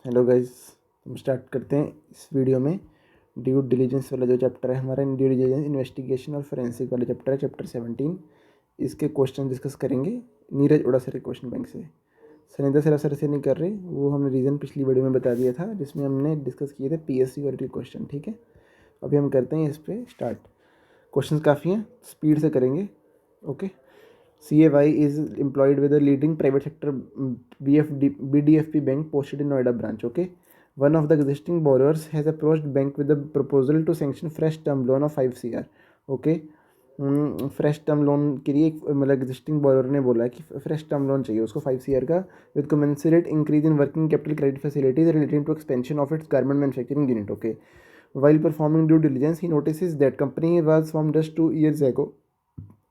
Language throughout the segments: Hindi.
हेलो गाइस, हम स्टार्ट करते हैं इस वीडियो में ड्यू डिलीजेंस वाला जो चैप्टर है हमारा। ड्यू डिलीजेंस इन्वेस्टिगेशन और फोरेंसिक वाला चैप्टर है, चैप्टर 17। इसके क्वेश्चन डिस्कस करेंगे नीरज ओड़ा सर के क्वेश्चन बैंक से। सनिंदा सर से नहीं कर रहे, वो हमने रीज़न पिछली वीडियो में बता दिया था जिसमें हमने डिस्कस किए थे पीएससी और क्वेश्चन। ठीक है, अभी हम करते हैं इस पर स्टार्ट। क्वेश्चन काफ़ी हैं, स्पीड से करेंगे। Okay. CAY is employed with a leading private sector BDFP bank posted in Noida branch. Okay. One of the existing borrowers has approached bank with a proposal to sanction fresh term loan of 5 CR. Okay. Fresh term loan के लिए मतलब एग्जिस्टिंग बोरोर ने बोला है कि फ्रेश टर्म लोन चाहिए उसको 5 CR का, with commensurate increase in working capital credit facilities relating to expansion of its garment manufacturing unit. Okay. While performing due diligence, he notices that company was formed just 2 years ago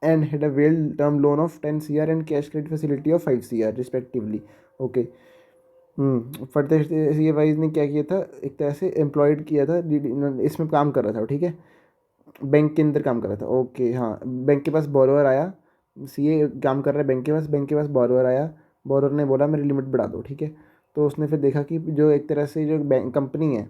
and had a well term loan of 10 CR and cash credit facility of 5 CR respectively. Okay. Further ये वाइज ने क्या किया था, एक तरह से एम्प्लॉयड किया था, इसमें काम कर रहा था. ठीक है, बैंक के अंदर काम कर रहा था. ओके. हाँ, बैंक के पास बोरोवर आया, सीए काम कर रहा है बैंक के पास बोरोवर आया. बोरोवर ने बोला मेरी लिमिट बढ़ा दो. ठीक है, तो उसने फिर देखा कि जो एक तरह से जो बैंक कंपनी है,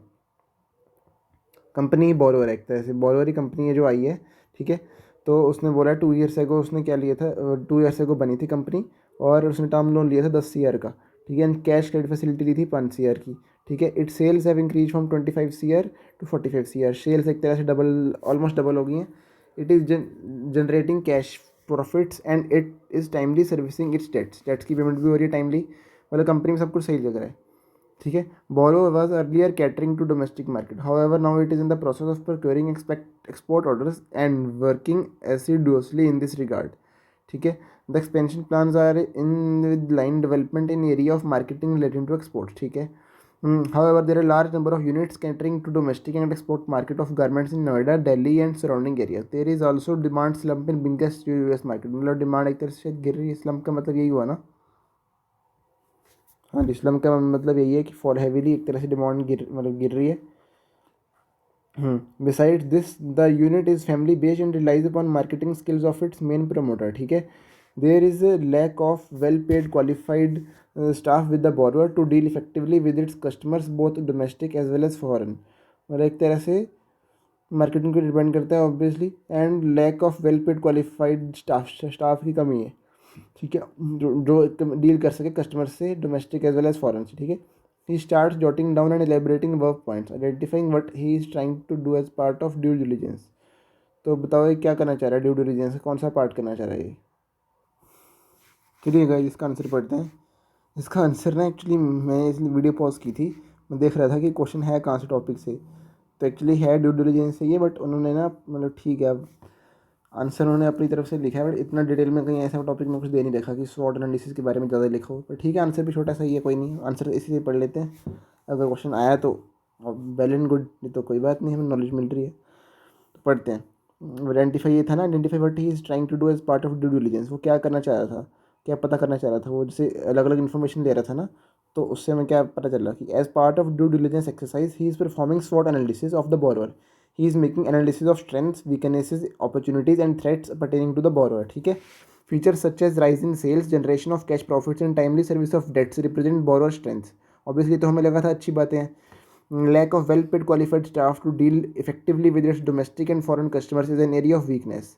कंपनी बोरोवर है, एक तरह से बोरोवर ही कंपनी है जो आई है. ठीक है, तो उसने बोला 2 ईयर्स एगो उसने क्या लिया था, 2 ईयर्स एगो बनी थी कंपनी और उसने टर्म लोन लिया था 10 CR का. ठीक है, एंड कैश क्रेडिट फैसिलिटी ली थी 5 CR की. ठीक है, it sales have increase from 25 CR to 45 CR. Sales एक तरह से डबल, ऑलमोस्ट डबल हो गई हैं. It is generating cash profits and it is timely servicing its debts की पेमेंट भी हो रही है टाइमली. मतलब कंपनी में सब कुछ सही लग रहा है. ठीक है, borrower was earlier catering to domestic market, however now it is in the process of procuring export orders and working assiduously in this regard. ठीक है, the expansion plans are in with line development in area of marketing relating to export. ठीक है, however there are large number of units catering to domestic and export market of garments in Noida, Delhi and surrounding areas. There is also demand slump in biggest US market. मतलब डिमांड एक तरह से गिर रही है. स्लम्प का मतलब यही हुआ ना. हाँ, इस्लाम का मतलब यही है कि फॉर हैवीली एक तरह से डिमांड गिर रही है. Besides this the unit is family based and relies upon marketing skills of its main promoter. ठीक है, there is a lack of well paid qualified staff with the borrower to deal effectively with its customers both domestic as well as foreign. मतलब एक तरह से मार्केटिंग को डिपेंड करता है obviously. And lack of well paid qualified staff की कमी है. ठीक है, जो डील कर सके कस्टमर से domestic as well as foreign से. ठीक है, he start jotting down and elaborating work points, identifying what he is trying to do as part of due diligence. तो बताओ ये क्या करना चाह रहा है ड्यू डिलीजेंस का, कौन सा पार्ट करना चाह रहा है ये. चलिए गाइस, इसका आंसर पढ़ते हैं. इसका आंसर ना, एक्चुअली मैं इसलिए वीडियो पॉज की थी, मैं देख रहा था कि क्वेश्चन है कहाँ से टॉपिक से. तो एक्चुअली है ड्यू डिलीजेंस से ये, बट उन्होंने ना मतलब ठीक है, अब आंसर उन्होंने अपनी तरफ से लिखा है, बट इतना डिटेल में कहीं ऐसा टॉपिक में कुछ दे नहीं रखा कि स्वॉट एनालिसिस के बारे में ज़्यादा लिखा हो. पर ठीक है, आंसर भी छोटा सा ही है, कोई नहीं, आंसर इसी से पढ़ लेते हैं. अगर क्वेश्चन आया तो वेल एंड गुड, नहीं तो कोई बात नहीं, हमें नॉलेज मिल रही है. तो पढ़ते हैं. आइडेंटिफाई ये था ना, identify what he is trying to do as part of due diligence. वो क्या करना चाह रहा था, क्या पता करना चाह रहा था वो, जैसे अलग अलग इन्फॉर्मेशन ले रहा था ना. तो उससे हमें क्या पता चल रहा कि as part of due diligence exercise he is performing स्वॉट analysis of the borrower. He is making analysis of strengths, weaknesses, opportunities and threats pertaining to the borrower. ठीक है, features such as rise in sales, generation of cash profits and timely service of debts represent borrower strengths. Obviously तो हमें लगा था अच्छी बातें हैं. Lack of well-paid qualified staff to deal effectively with its domestic and foreign customers is an area of weakness.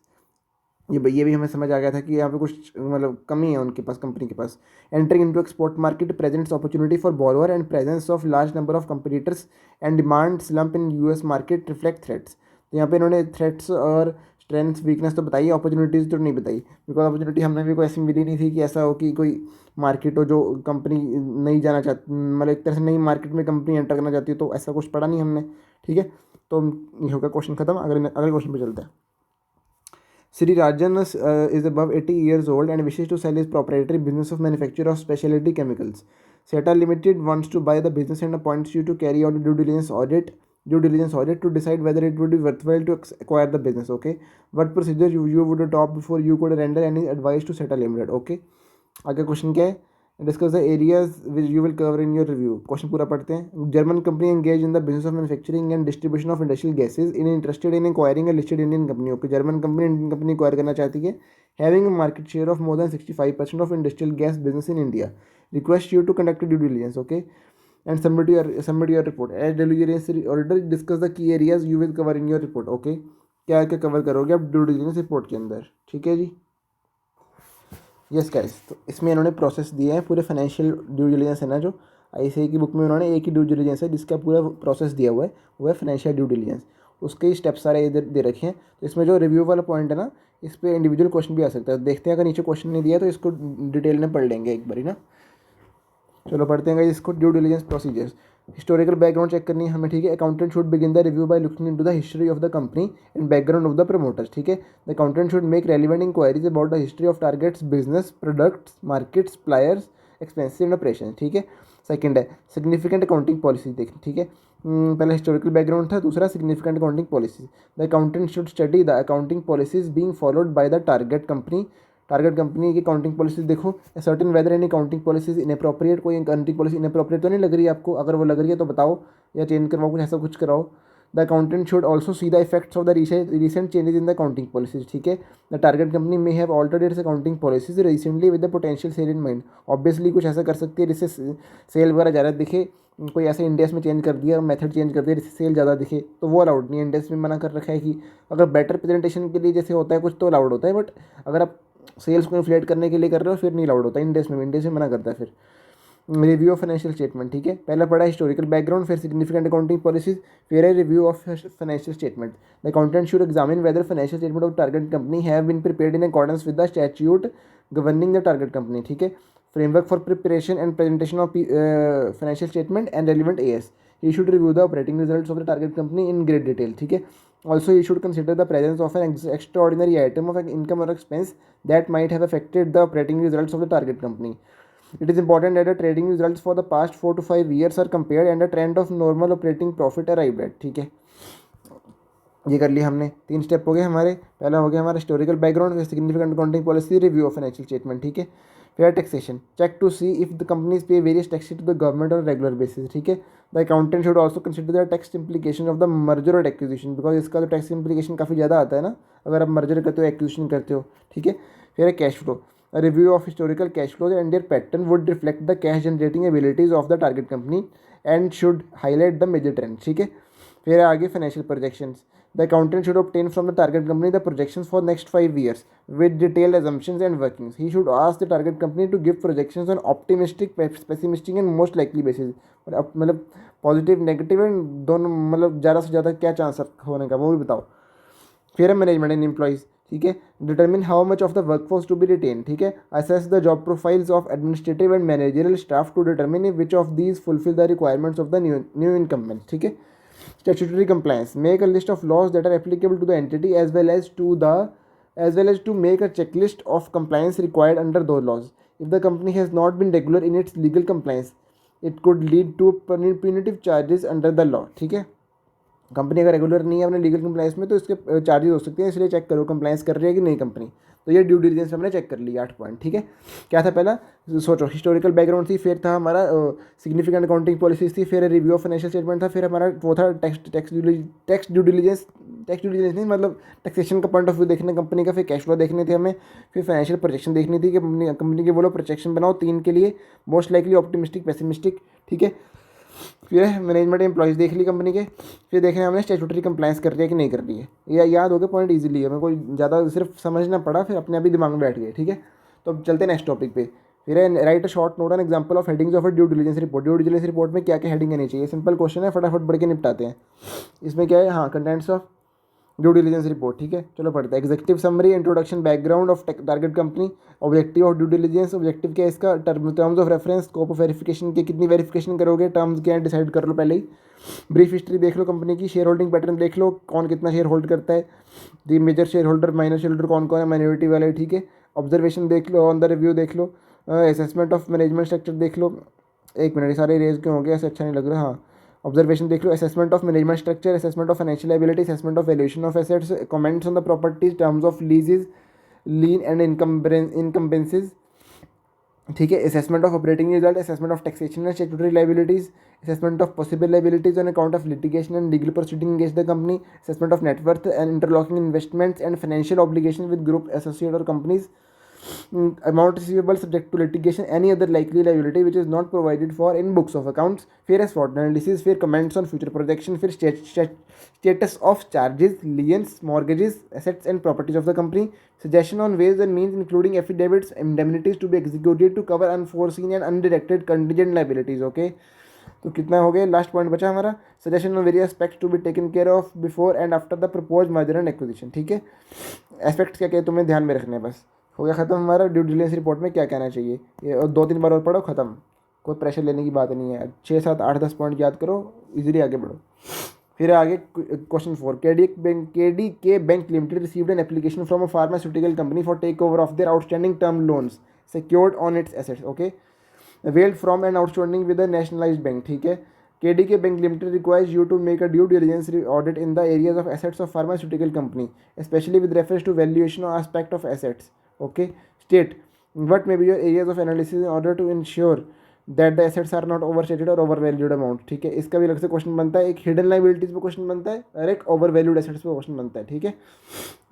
ये भी हमें समझ आ गया था कि यहाँ पे कुछ मतलब कमी है उनके पास, कंपनी के पास. Entering into export market presents opportunity for borrower and presence of large number of competitors and demand slump in US market reflect threats. तो यहाँ पे इन्होंने थ्रेट्स और स्ट्रेंथ्स वीकनेस तो बताई, अपॉर्चुनिटीज़ तो नहीं बताई, बिकॉज अपॉर्चुनिटी हमें भी कोई ऐसी मिली नहीं थी कि ऐसा हो कि कोई मार्केट हो जो कंपनी नहीं जाना चाहती, मतलब एक तरह से नई मार्केट में कंपनी एंटर करना चाहती है, तो ऐसा कुछ पढ़ा नहीं हमने. ठीक है, तो ये होगा क्वेश्चन खत्म. अगले क्वेश्चन पे चलते हैं. Sri Rajan is above 80 years old and wishes to sell his proprietary business of manufacture of specialty chemicals. Seta Limited wants to buy the business and appoints you to carry out a due diligence audit to decide whether it would be worthwhile to acquire the business. Okay, what procedure you would adopt before you could render any advice to Seta Limited. Okay, आगे क्वेश्चन क्या है, discuss the areas which you will cover in your review. Question पूरा पढ़ते हैं. German company engage in the business of manufacturing and distribution of industrial gases in interested in acquiring a listed Indian company. Okay, German company Indian company acquire करना चाहती है, having a market share of more than 65% of industrial gas business in India. Request you to conduct due diligence. Okay, and submit your report. As due diligence auditor, discuss the key areas you will cover in your report. Okay, क्या क्या कवर करोगे आप ड्यू डिलिजेंस रिपोर्ट के अंदर, ठीक है जी। यस गाइस, तो इसमें इन्होंने प्रोसेस दिए हैं पूरे फाइनेंशियल ड्यू डिलिजेंस है ना, जो ICAI की बुक में उन्होंने एक ही ड्यू डिलिजेंस है जिसका पूरा प्रोसेस दिया हुआ है, वो है फाइनेंशियल ड्यू डिलिजेंस। उसके ही स्टेप्स सारे इधर दे रखे हैं। तो इसमें जो रिव्यू वाला पॉइंट है ना, इस पर इंडिविजुअल क्वेश्चन भी आ सकता है। देखते हैं, अगर नीचे क्वेश्चन नहीं दिया तो इसको डिटेल में पढ़ लेंगे एक बारी ना। चलो पढ़ते हैं इसको। Due diligence procedures, historical background check करनी है हमें, ठीक है। Accountant should begin the review by looking into the history of the company and background of the promoters, ठीक है। The accountant should make relevant inquiries about the history of targets, business, products, markets, suppliers, expensive and operation, ठीक है। सेकंड है सिग्निफिकेंट अकाउंटिंग पॉलिसी देखनी, ठीक है। पहला हिस्टोरिकल बैकग्राउंड था, दूसरा significant accounting policy. The accountant should study the accounting policies being followed by the target company. Target company की अकाउंटिंग पॉलिसीज देखो, certain whether any accounting policies inappropriate, कोई अकाउंटिंग पॉलिसी इनअप्रोप्रिएट तो नहीं लग रही है आपको, अगर वो लग रही है तो बताओ या चेंज करवाओ, कुछ ऐसा कुछ कराओ। The accountant should also see the effects of the recent changes in the accounting policies, ठीक है। The target company may have altered its accounting policies recently with the potential sale in mind. Obviously कुछ ऐसा कर सकती है जिससे सेल वगैरह ज़्यादा दिखे, कोई ऐसे इंडेक्स में चेंज कर दिया, मेथड चेंज कर दिया जिससे सेल ज़्यादा दिखे, तो वो अलाउड नहीं है। इंडेक्स में मना कर रखा है कि अगर बेटर प्रेजेंटेशन के लिए जैसे होता है कुछ तो अलाउड होता है, बट अगर आप सेल्स को इन्फ्लेट करने के लिए कर रहे हो फिर नहीं अलाउड होता। इंडेक्स में मना करता है। फिर रिव्यू ऑफ फाइनेंशियल स्टेटमेंट, ठीक है। पहला पढ़ा हिस्टोरिकल बैकग्राउंड, फिर सिग्निफिकेंट अकाउंटिंग पॉलिसीज, फिर है review of financial statement. The accountant should examine whether financial statement of target company have been prepared in accordance with the statute governing the target company, ठीक है। Framework for preparation and presentation of financial statement and relevant AS। He should review the operating results of the target company in great detail, ठीक है। Also, he should consider the presence of an extraordinary item of an income or expense that might have affected the operating results of the target company. It is important that the trading results for the past 4 to 5 years are compared and a trend of normal operating profit arrived at, ठीक है। ये कर लिया हमने, 3 स्टेप हो गए हमारे। पहला हो गया हमारा हिस्टोरिकल बैकग्राउंड, फिर significant accounting policy, review of financial statement, ठीक है। फिर taxation, check to see if the companies pay various taxes to the government on regular basis, ठीक है। The accountant should also consider the tax implication of the merger और एक्विजिशन, बिकॉज इसका तो टैक्स इम्प्लीकेशन काफ़ी ज़्यादा आता है ना अगर आप मर्जर करते हो, एक्विजिशन करते हो, ठीक है। फिर है cash flow, review of historical cash flow and their pattern would reflect the cash generating abilities of the target company and should highlight the major trend, ठीक है। फिर आगे financial projections, the accountant should obtain from the target company the projections for next 5 years with detailed assumptions and workings. He should ask the target company to give projections on optimistic, pessimistic and most likely basis. मतलब पॉजिटिव नेगेटिव एंड दोनों, मतलब ज़्यादा से ज़्यादा क्या चांस होने का वो भी बताओ। फिर है मैनेजमेंट एंड एम्प्लॉइज, ठीक है। Determine how much of the workforce to be retained, ठीक है। Assess the job profiles of administrative and managerial staff to determine which of these fulfil the requirements of the new incumbents, ठीक है। Statutory compliance, make a list of laws that are applicable to the entity as well as to make a checklist of compliance required under those laws. If the company has not been regular in its legal compliance, it could lead to punitive charges under the law, ठीक है। कंपनी अगर रेगुलर नहीं है अपने लीगल कंप्लाइंस में तो इसके चार्जेस हो सकते हैं, इसलिए चेक करो कंप्लाइंस कर रही है कि नहीं कंपनी। तो ये ड्यू डिलिजेंस हमने चेक कर लिया 8 पॉइंट, ठीक है। क्या था पहला, सोचो हिस्टोरिकल बैकग्राउंड थी, फिर था हमारा सिग्निफिकेंट अकाउंटिंग पॉलिसीज थी, फिर रिव्यू ऑफ फाइनेंशियल स्टेटमेंट था, फिर हमारा वो था टैक्स ड्यू डिलिजेंस नहीं मतलब टैक्सेशन का पॉइंट ऑफ व्यू देखने कंपनी का, फिर कैश फ्लो देखने थे हमें, फिर फाइनेंशियल प्रोजेक्शन देखनी थी कि कंपनी के बोलो प्रोजेक्शन बनाओ 3 के लिए, मोस्ट लाइकली ऑप्टिमिस्टिक, पेसिमिस्टिक, ठीक है। फिर मैनेजमेंट एम्प्लॉइज देख ली कंपनी के, फिर देखना हमने स्टैट्यूटरी कंप्लायंस कर रही है कि नहीं कर रही है। ये याद हो गया पॉइंट इजीली है, मेरे को ज़्यादा सिर्फ समझना पड़ा, फिर अपने अभी दिमाग में बैठ गए, ठीक है। तो अब चलते हैं नेक्स्ट टॉपिक पे। फिर है right a short note an example of headings of a due diligence report. Due diligence report में क्या क्या हेडिंग आनी चाहिए, सिंपल क्वेश्चन है, फटाफट बढ़ के निपटाते हैं। इसमें क्या है, हाँ, contents of due diligence report, ठीक है। चलो पढ़ते हैं। Executive summary, introduction, background of target company, objective of due diligence, objective क्या है इसका, terms of reference, scope of verification के कितनी वेरिफिकेशन करोगे, टर्म्स क्या है डिसाइड कर लो पहले ही। ब्रीफ हिस्ट्री देख लो कंपनी की, शेयर होल्डिंग पैटर्न देख लो, कौन कितना शेयर होल्ड करता है, the major share holder, minor share holder कौन कौन है, माइनॉरिटी वाले, ठीक है। ऑब्जर्वेशन देख लो, ऑन द रिव्यू देख लो, असेसमेंट ऑफ मैनेजमेंट स्ट्रक्चर देख लो। एक मिनट, सारे रेज क्यों हो गया, ऐसे अच्छा नहीं लग रहा। हाँ, ऑब्जर्वेशन देख लो, assessment of management structure, assessment of financial ability, assessment of valuation of assets, comments on the properties, terms of leases, lien and encumbrances, ठीक है। Assessment of operating result, assessment of taxation and statutory liabilities, assessment of possible liabilities on account of litigation and legal proceeding against the company, assessment of net worth and interlocking investments and financial obligation with group associate और companies, amount receivable subject to litigation, any other likely liability which is not provided for in books of accounts, फिर है SWOT analysis, फिर comments on future projection, फिर status of charges, liens, mortgages, assets and properties of the company, suggestion on ways and means including affidavits, indemnities to be executed to cover unforeseen and undirected contingent liabilities. Okay, तो कितना हो गया, लास्ट पॉइंट बचा हमारा, suggestion on various aspects to be taken care of before and after the propose merger and acquisition. ठीक है, एस्पेक्ट्स क्या क्या तुम्हें ध्यान में रखने हैं. बस हो गया ख़त्म हमारा ड्यू डिलिजेंस रिपोर्ट में क्या कहना चाहिए. ये और 2-3 बार और पढ़ो, ख़त्म. कोई प्रेशर लेने की बात नहीं है. 6-7-8-10 पॉइंट याद करो, इजीली आगे बढ़ो. फिर आगे question 4, KD bank limited received an application from a pharmaceutical company for take over of their outstanding term loans secured on its assets. Okay, availed from an outstanding with a nationalised bank. ठीक है, KD bank limited requires you to make a due diligence audit in the areas of assets of pharmaceutical company specially with reference to valuation और aspect of assets. Okay, state what may be your areas of analysis in order to ensure that the assets are not overstated or overvalued amount. ठीक है, इसका भी अलग से क्वेश्चन बनता है. एक हिडन लाइबिलिटीज पे क्वेश्चन बनता है और एक ओवरवैल्यूड एसेट्स पे क्वेश्चन बनता है. ठीक है,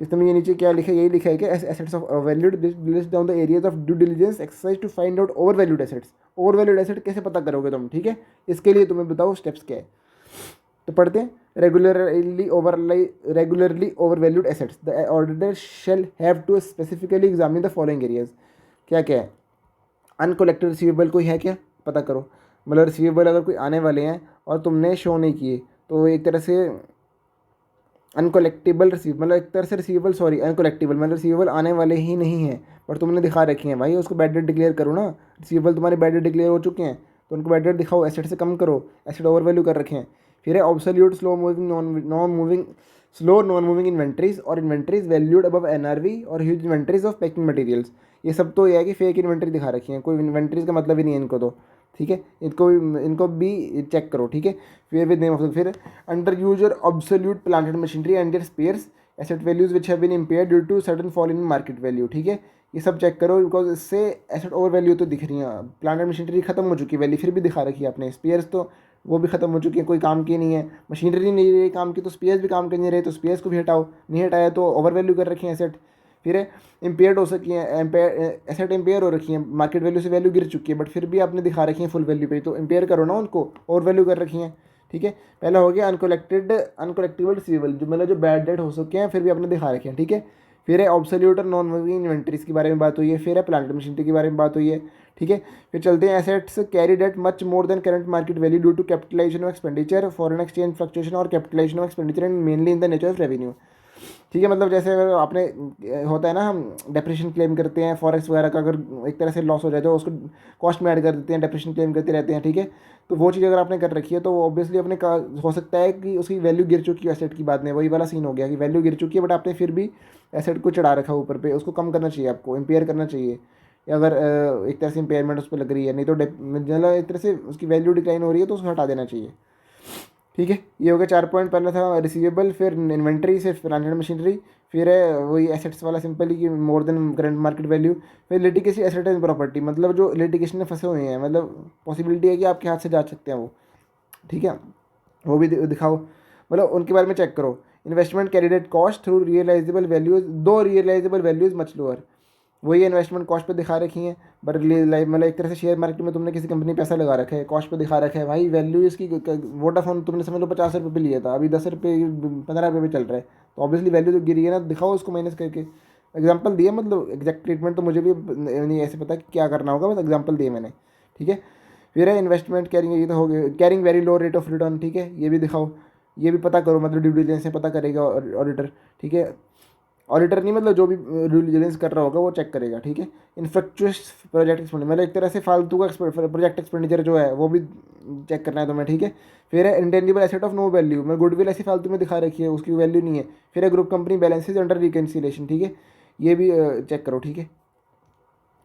इसमें ये नीचे क्या लिखा है, यही लिखा है कि assets of overvalued, list down the areas of due diligence exercise to find out overvalued assets. Overvalued asset कैसे पता करोगे तुम. ठीक है, इसके लिए तुम्हें बताओ स्टेप्स क्या है. तो पढ़ते हैं. Regularly overvalued assets, the auditor shall have to specifically examine the following areas. क्या क्या है, अनकोलेक्टेड रिसीवेबल कोई है क्या, पता करो. मतलब रिसीवेबल अगर कोई आने वाले हैं और तुमने शो नहीं किए तो एक तरह से अनकोलेक्टेबल रिसीव, मतलब एक तरह से रिसीवेबल, सॉरी अनकोलेक्टेबल, मतलब रिसीवेबल आने वाले ही नहीं हैं पर तुमने दिखा रखी हैं. भाई उसको बैड डेट डिक्लेयर करो ना. रिसीवेबल तुम्हारे बैड डेट डिक्लेयर हो चुके हैं तो उनको बैड डेट दिखाओ, एसेट से कम करो, एसेट ओवरवैल्यू कर रखे हैं. फिर है absolute slow non moving inventories और इन्वेंट्रीज वैल्यूड अबव एनआरवी और huge inventories of packing materials. ये सब तो ये है कि फेक इन्वेंट्री दिखा रखी है, कोई इन्वेंट्रीज का मतलब ही नहीं है इनको तो. ठीक है, इनको भी चेक करो. ठीक है, फिर विद नेम ऑफ, फिर under user obsolete plant and machinery and their spares asset values which have been impaired due to sudden fall in market value. ठीक है, ये सब चेक करो बिकॉज इससे एसेट ओवर वैल्यू तो दिख रही है. प्लांट एंड मशीनरी खत्म हो चुकी है वैल्यू, फिर भी दिखा रखी है आपने. स्पेयर्स तो वो भी खत्म हो चुकी है, कोई काम की नहीं है. मशीनरी नहीं रही काम की तो स्पेयर्स भी काम कर नहीं रहे, तो स्पेयर्स को भी हटाओ. नहीं हटाया तो ओवर वैल्यू कर रखी है एसेट. फिर है इम्पेयर्ड हो सकी है, एसेट इम्पेयर हो रखी है, मार्केट वैल्यू से वैल्यू गिर चुकी है बट फिर भी आपने दिखा रखी है फुल वैल्यू पे, तो इम्पेयर करो ना उनको, ओवर वैल्यू कर रखी हैं. ठीक है, पहला हो गया अनकोलेक्टेबल रिसीवेबल, जो मतलब जो बैड डेट हो सके हैं फिर भी आपने दिखा रखे हैं. ठीक है, फिर है ऑब्सोल्यूट और नॉन मूविंग इन्वेंट्रीज के बारे में बात हुई है. फिर है प्लांट मशीनरी के बारे में बात हुई है. ठीक है, फिर चलते हैं assets carry that much more than current market value due to capitalisation of expenditure, foreign exchange fluctuation और capitalisation of expenditure and mainly in the nature of revenue. ठीक है, मतलब जैसे अगर आपने होता है ना, हम डेप्रेशन क्लेम करते हैं फॉरेक्स वगैरह का, अगर एक तरह से लॉस हो जाए तो उसको कॉस्ट में ऐड कर देते हैं, डेप्रेशन क्लेम करते रहते हैं. ठीक है, तो वो चीज़ अगर आपने कर रखी है तो ऑब्वियसली अपने हो सकता है कि उसकी वैल्यू गिर चुकी है एसेट की, बाद में वही वाला सीन हो गया कि वैल्यू गिर चुकी है बट आपने फिर भी एसेट को चढ़ा रखा ऊपर पे. उसको कम करना चाहिए आपको, इम्पेयर करना चाहिए. अगर एक तरह से इम्पेयरमेंट उस पर लग रही है, नहीं तो मतलब एक तरह से उसकी वैल्यू डिक्लाइन हो रही है तो उसको हटा देना चाहिए. ठीक है, ये हो गया 4 पॉइंट. पहला था रिसीवेबल, फिर इन्वेंट्री, फिर प्लांट एंड मशीनरी, फिर है वही एसेट्स वाला सिंपली कि मोर देन करंट मार्केट वैल्यू. फिर लिटिगेशन एसेट एंड प्रॉपर्टी, मतलब जो लिटिगेशन में फंसे हुए हैं, मतलब पॉसिबिलिटी है कि आपके हाथ से जा सकते हैं वो. ठीक है, वो भी दिखाओ, मतलब उनके बारे में चेक करो. Investment candidate cost through realisable values, दो रियलाइजेबल वैल्यूज मच लोअर, वही इन्वेस्टमेंट कॉस्ट पे दिखा रखी हैं बट मतलब एक तरह से शेयर मार्केट में तुमने किसी कंपनी पैसा लगा रखा है, कॉस्ट पे दिखा रखा है. भाई वैल्यू इसकी, वोडाफोन तुमने समझ लो 50 रुपये पे लिया था, अभी 10 रुपये 15 रुपये पे चल रहा है, तो ऑब्वियसली वैल्यू तो गिरी है ना. दिखाओ उसको माइनस करके. एग्जाम्पल दिया, मतलब एग्जैक्ट ट्रीटमेंट तो मुझे भी नहीं ऐसे पता कि क्या करना होगा, बस एग्जाम्पल दिए मैंने. ठीक है, फिर है इन्वेस्टमेंट कैरिंग, ये तो हो गया. Carrying very low rate of return. ठीक है, ये भी दिखाओ, ये भी पता करो, मतलब ड्यू डिलिजेंस से पता करेगा ऑडिटर. ठीक है, ऑडिटर नहीं, मतलब जो भी ड्यू डिलिजेंस कर रहा होगा वो चेक करेगा. ठीक है, इनफ्रक्चुअस प्रोजेक्ट एक्सपेंडिचर, मतलब एक तरह से फालतू का प्रोजेक्ट एक्सपेंडिचर जो है वो भी चेक करना है तुम्हें. ठीक है, फिर है intangible asset of no value, मतलब गुडविल ऐसी फालतू में दिखा रखी है, उसकी वैल्यू नहीं है. फिर है group company balances under reconciliation. ठीक है, ये भी चेक करो. ठीक है,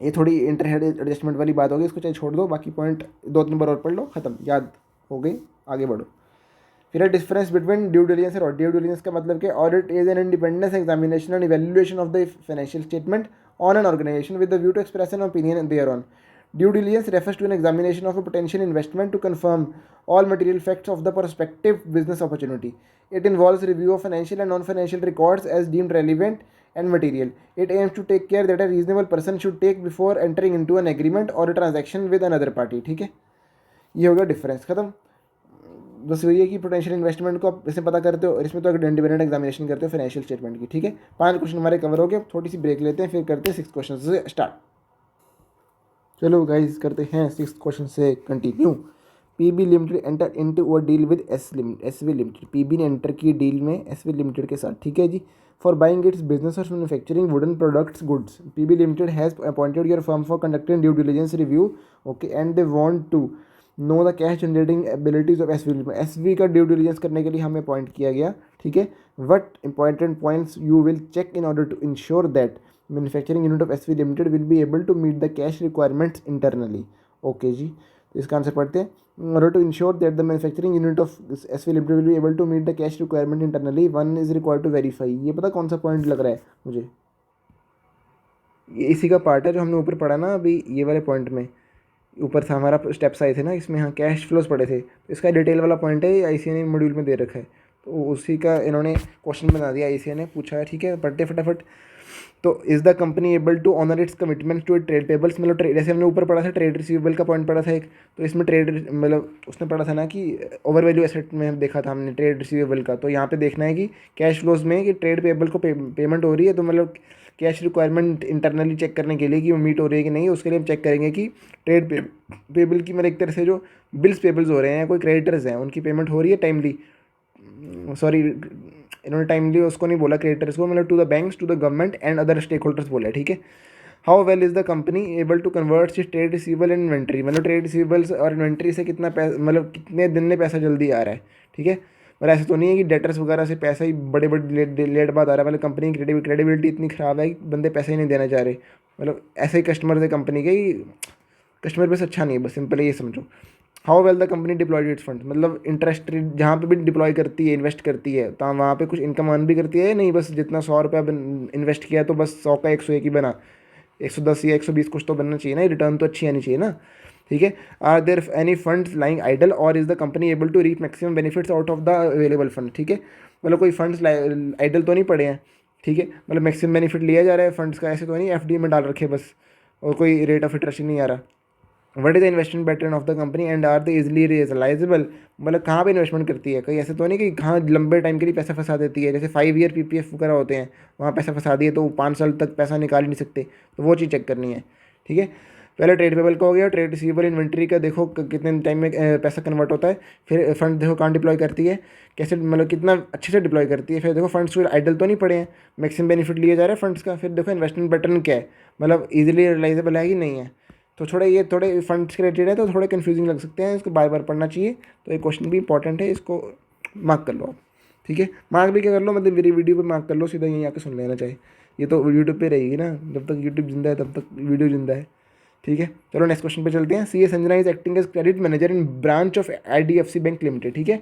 ये थोड़ी इंटरहेड एडजस्टमेंट वाली बात होगी, इसको चाहे छोड़ दो, बाकी पॉइंट 2-3 बार और पढ़ लो, खत्म, याद हो गई, आगे बढ़ो. फिर है डिफरेंस बिटवीन ड्यू डिलिजेंस और ड्यू डिलिजेंस का मतलब कि audit is an independence examination and evaluation of the financial statement on an organisation with the view to express an opinion thereon. Due diligence refers to an examination of a potential investment to confirm all material facts of the prospective business opportunity. It involves review of financial and non-financial records as deemed relevant and material. It aims to take care that a reasonable person should take before entering into an agreement or a transaction with another party. ठीक है, ये होगा डिफरेंस, खत्म। बस वही है कि पोटेंशियल इन्वेस्टमेंट को आप इसमें पता करते हो और इसमें तो अगर इंडिपेंडेंट एग्जामिनेशन करते हो फाइनेंशियल स्टेटमेंट की। ठीक है, 5 क्वेश्चन हमारे कवर हो गए, थोड़ी सी ब्रेक लेते हैं, फिर करते हैं 6 क्वेश्चन से स्टार्ट। चलो गाइज करते हैं 6 क्वेश्चन से continue. PB limited enter into a deal with SV limited. PB ने एंटर की डील में एसवी लिमिटेड के साथ। ठीक है जी, for buying its business of manufacturing wooden products goods. PB limited has appointed your firm for conducting due diligence review, okay, and they want to know the cash generating abilities of SV. SV का ड्यू डिलिजेंस करने के लिए हमें अपॉइंट किया गया। ठीक है, what important points you will check in order to ensure that manufacturing unit of SV limited will be able to meet the cash requirements internally. Okay जी, तो इसका आंसर पढ़ते हैं। In order to ensure that the manufacturing unit of SV Limited will be able to meet the cash requirement internally, one is required to verify। ये पता कौन सा पॉइंट लग रहा है मुझे, ये इसी का पार्ट है जो हमने ऊपर पढ़ा ना अभी, ये वाले पॉइंट में ऊपर था हमारा स्टेप्स आए थे ना, इसमें हाँ कैश फ्लोज पढ़े थे, तो इसका डिटेल वाला पॉइंट है, ICA ने मॉड्यूल में दे रखा है, तो उसी का इन्होंने क्वेश्चन बना दिया, ICA ने पूछा है। ठीक है, पढ़ते फटाफट। तो is the company able to honour its commitment to trade payables, मतलब ट्रेड, जैसे हमने ऊपर पढ़ा था ट्रेड रिसीवेबल का पॉइंट पढ़ा था एक, तो इसमें ट्रेड मतलब उसने पढ़ा था ना कि ओवर वैल्यू एसेट में देखा था हमने ट्रेड रिसीवेबल का, तो यहाँ पे देखना है कि कैश फ्लोज में कि ट्रेड पेबल को पेमेंट हो रही है, तो मतलब कैश रिक्वायरमेंट इंटरनली चेक करने के लिए कि वो मीट हो रही है कि नहीं, उसके लिए हम चेक करेंगे कि ट्रेड पेबल की मतलब एक तरह से जो बिल्स पेबल्स हो रहे हैं, कोई क्रेडिटर्स हैं, उनकी पेमेंट हो रही है टाइमली, सॉरी इन्होंने टाइमली उसको नहीं बोला क्रेडिटर्स को, मतलब to the banks, to the government and other stake holders बोला है। ठीक है, how well is the company able to convert trade receivable and inventory, मतलब ट्रेड रिसीवेबल्स और इन्वेंट्री से कितना पैसा, मतलब कितने दिन में पैसा जल्दी आ रहा है। ठीक है, और ऐसा तो नहीं है कि डेटर्स वगैरह से पैसा ही बड़े बड़े लेट बाद आ रहा है, मतलब कंपनी की क्रेडिबिलिटी इतनी ख़राब है कि बंदे पैसे ही नहीं देना चाह रहे, मतलब ऐसे ही कस्टमर है कंपनी के, कस्टमर बेस अच्छा नहीं है, बस सिंपल ये समझो। How well the company deployed its fund, मतलब इंटरेस्ट रेट जहाँ पे भी डिप्लॉय करती है, इन्वेस्ट करती है, तो वहाँ पे कुछ इनकम अर्न भी करती है, नहीं बस जितना 100 रुपया इन्वेस्ट किया तो बस 100 का 101 ही बना, 110 या 120 कुछ तो बनना चाहिए ना, रिटर्न तो अच्छी आनी चाहिए ना। ठीक है, are there any funds lying idle और is the company able to reap maximum benefits out of the available fund. ठीक है, मतलब कोई फंड्स आइडल तो नहीं पड़े हैं। ठीक है, मतलब मैक्सिमम बेनिफिट लिया जा रहा है फंड्स का, ऐसे तो नहीं FD में डाल रखे बस और कोई रेट ऑफ इंटरेस्ट नहीं आ रहा। What is the investment pattern of the company and are the easily realisable, मतलब कहाँ पे इन्वेस्टमेंट करती है, कहीं ऐसे तो नहीं कि कहाँ लंबे टाइम के लिए पैसा फंसा देती है, जैसे 5 ईयर PPF वगैरह होते हैं, वहाँ पैसा फंसा दिए तो 5 साल तक पैसा निकाल ही नहीं सकते, तो वो चीज़ चेक करनी है। ठीक है, पहले ट्रेड पेबल का हो गया, ट्रेड रिसीवेबल इन्वेंट्री का देखो कितने टाइम में पैसा कन्वर्ट होता है, फिर फंड देखो कहाँ डिप्लॉय करती है, कैसे मतलब कितना अच्छे से डिप्लॉय करती है, फिर देखो फंड्स फिर आइडल तो नहीं पड़े हैं, मैक्सिमम बेनिफिट लिया जा रहा है फंड्स का, फिर देखो इन्वेस्टमेंट पैटर्न क्या है, मतलब ईजिली रियलाइजेबल है कि नहीं है। तो थोड़े फंड्स के रिलेटेड है तो थोड़े कन्फ्यूजिंग लग सकते हैं, इसको बार बार पढ़ना चाहिए, तो ये क्वेश्चन भी इंपॉर्टेंट है, इसको मार्क कर लो आप। ठीक है, मार्क भी क्या कर लो, मतलब मेरी वीडियो पे मार्क कर लो, सीधा यहीं आके सुन लेना चाहिए, ये तो यूट्यूब पे रहेगी ना, जब तक यूट्यूब जिंदा है तब तक वीडियो जिंदा है। ठीक है, चलो नेक्स्ट क्वेश्चन पे चलते हैं। CA Sanjana is acting as credit manager in branch of IDFC bank limited. ठीक है,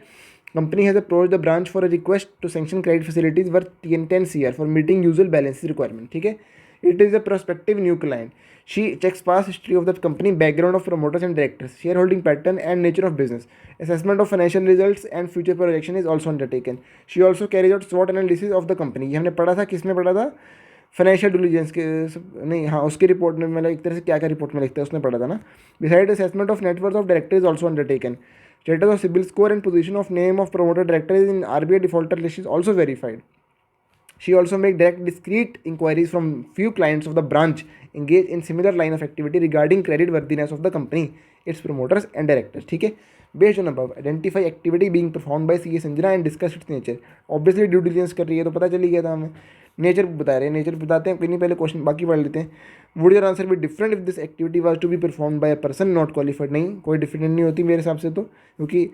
company has approached the branch for a request to sanction credit facilities worth 10 CR for meeting usual balance requirement. ठीक है, it is a prospective new client. She checks past history of the company, background of promoters and directors, shareholding pattern and nature of business. Assessment of financial results and future projection is also undertaken. She also carries out SWOT analysis of the company. ये हमने पढ़ा था, किसमें पढ़ा था, फाइनेंशियल डिलीजेंस के, नहीं हाँ उसकी रिपोर्ट में, मतलब एक तरह से क्या क्या रिपोर्ट में लिखता है उसने पढ़ा था ना। Beside assessment of net worth of director is also undertaken. Status of CIBIL score and position of name of promoter director in RBI defaulter list is also verified. She also make direct discreet inquiries from few clients of the branch engaged in similar line of activity regarding credit worthiness of the company, its promoters and directors. ठीक है, based on above, identify activity being performed by CA Sanjana and discuss its nature. Obviously due diligence कर रही है तो पता चली गया था हमें, नेचर बता रहे हैं, नेचर बताते हैं, कोई नहीं पहले क्वेश्चन बाकी पढ़ लेते हैं। Would your answer be different if this activity was to be perform by a person not qualified, नहीं कोई डिफरेंट नहीं होती मेरे हिसाब से तो, क्योंकि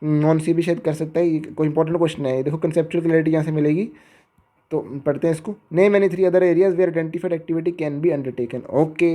नॉन सी भी शायद कर सकता है, कोई इंपॉर्टेंट क्वेश्चन है, देखो कंसेप्चुअल क्लैरिटी यहाँ से मिलेगी। तो पढ़ते हैं इसको। Name any 3 other areas where identified activity can be undertaken. Okay,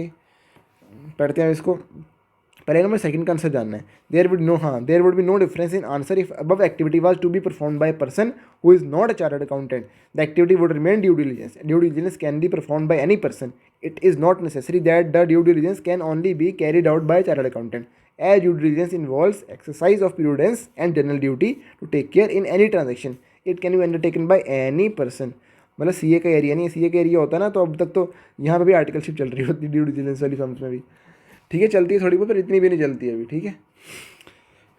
पढ़ते हैं इसको। पहले नंबर सेकंड का आंसर जानना है। There would be no difference in answer if above activity was to be perform by a person who is not a chartered accountant, the activity would remain due diligence. Due diligence can be perform by any person, it is not necessary that the due diligence can only be carried out by chartered accountant, as due diligence involves exercise of prudence and general duty to take care in any transaction. It can be undertaken by any person. मतलब सीए का एरिया नहीं है, सीए का एरिया होता है ना तो अब तक तो यहाँ पे भी आर्टिकलशिप चल रही होती है ड्यू डिलिजेंस वाली फर्म्स में भी, ठीक है, चलती है थोड़ी बहुत, पर इतनी भी नहीं चलती है अभी, ठीक है।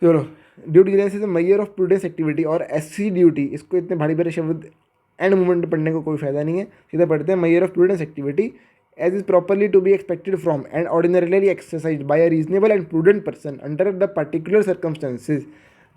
चलो, due diligence is a measure of prudence activity और एससी ड्यूटी, इसको इतने भारी भारी शब्द एंड मूवमेंट पढ़ने को कोई फायदा नहीं है, सीधा पढ़ते हैं measure of prudence activity as is properly to be expected from and ordinarily exercised by a reasonable and prudent person under the particular circumstances,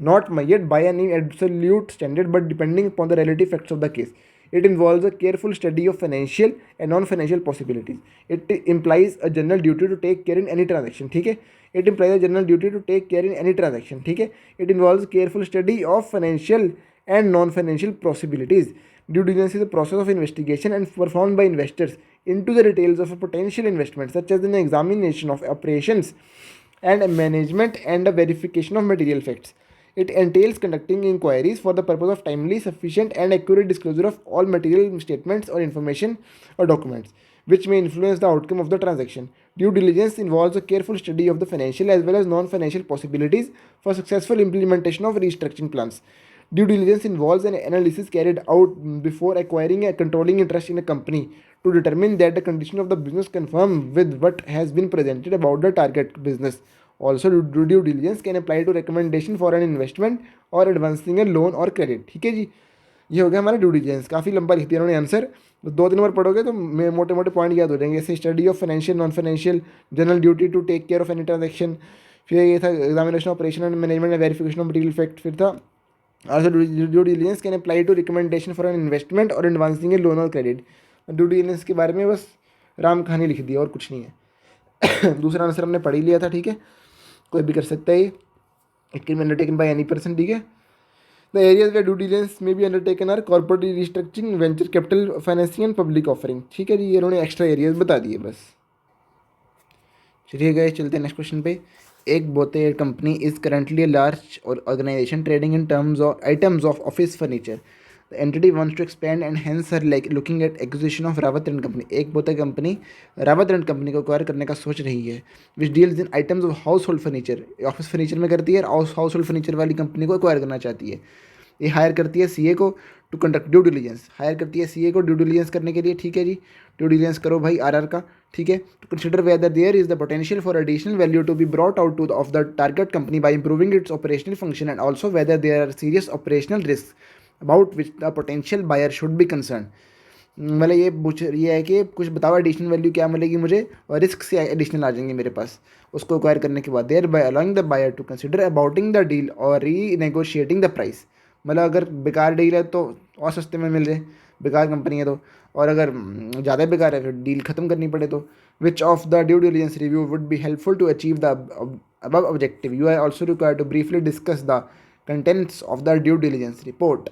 not measured by any absolute standard but depending upon the relative facts of the case. It involves a careful study of financial and non-financial possibilities. It implies a general duty to take care in any transaction, ठीक है। It implies a general duty to take care in any transaction, ठीक है। It involves careful study of financial and non-financial possibilities. Due diligence is a process of investigation and performed by investors into the details of a potential investment, such as an examination of operations and management and a verification of material facts. It entails conducting inquiries for the purpose of timely, sufficient, and accurate disclosure of all material statements or information or documents which may influence the outcome of the transaction. Due diligence involves a careful study of the financial as well as non-financial possibilities for successful implementation of restructuring plans. Due diligence involves an analysis carried out before acquiring a controlling interest in a company to determine that the condition of the business conform with what has been presented about the target business. Also, due diligence can apply to recommendation for an investment or advancing a loan or credit, ठीक है जी। ये हो गया हमारा ड्यू डिलिजेंस, काफ़ी लंबा लिख दिया उन्होंने आंसर, तो 2-3 बार पढ़ोगे तो मोटे मोटे पॉइंट याद हो जाएंगे, जैसे study of financial non financial, general duty to take care of any transaction, फिर ये था examination operation and management and verification of material fact, फिर था also due diligence can apply to recommendation for an investment or advancing a loan or credit. Due diligence के बारे में बस राम कहानी लिख दी और कुछ नहीं है। दूसरा आंसर हमने पढ़ ही लिया था, ठीक है, कोई भी कर सकता है ये। It can be undertaken by any person, ठीक है। The areas where due diligence may be undertaken are corporate restructuring, venture capital financing and public offering, ठीक है जी, ये उन्होंने एक्स्ट्रा एरियाज बता दिए बस। चलिए गए, चलते हैं नेक्स्ट क्वेश्चन पे। एक बोते company is currently a large organization trading in terms of items of office furniture. The entity wants to expand and hence are like looking at acquisition of Rawat and Company. एक बोते कंपनी रावत एंड कंपनी को एक्वायर करने का सोच रही है, which deals in items of house hold furniture, office furniture में करती है और हाउस होल्ड फर्नीचर वाली कंपनी को एक्वायर करना चाहती है। ये हायर करती है सीए को to conduct due diligence, hire करती है सीए को ड्यू डिलीजेंस करने के लिए, ठीक है जी। ड्यू डिलीजेंस करो भाई आरआर का, ठीक है। To consider whether there is the potential for additional value to be brought out to of the target company by improving its operational function and also whether there are serious operational risk about which the potential buyer should be concern. मतलब ये है कि कुछ बताओ एडिशनल वैल्यू क्या मिलेगी मुझे और रिस्क से एडिशनल आ जाएंगे मेरे पास उसको एक्वायर करने के बाद, thereby allowing the buyer to consider aborting the deal और री नेगोशिएटिंग द प्राइस। मतलब अगर बेकार डील है तो और सस्ते में मिल जाए, बेकार कंपनी है तो, और अगर ज़्यादा बेकार है फिर डील ख़त्म करनी पड़े तो। Which of the due diligence review would be helpful to achieve the above objective. You are also required to briefly discuss the contents of the due diligence report.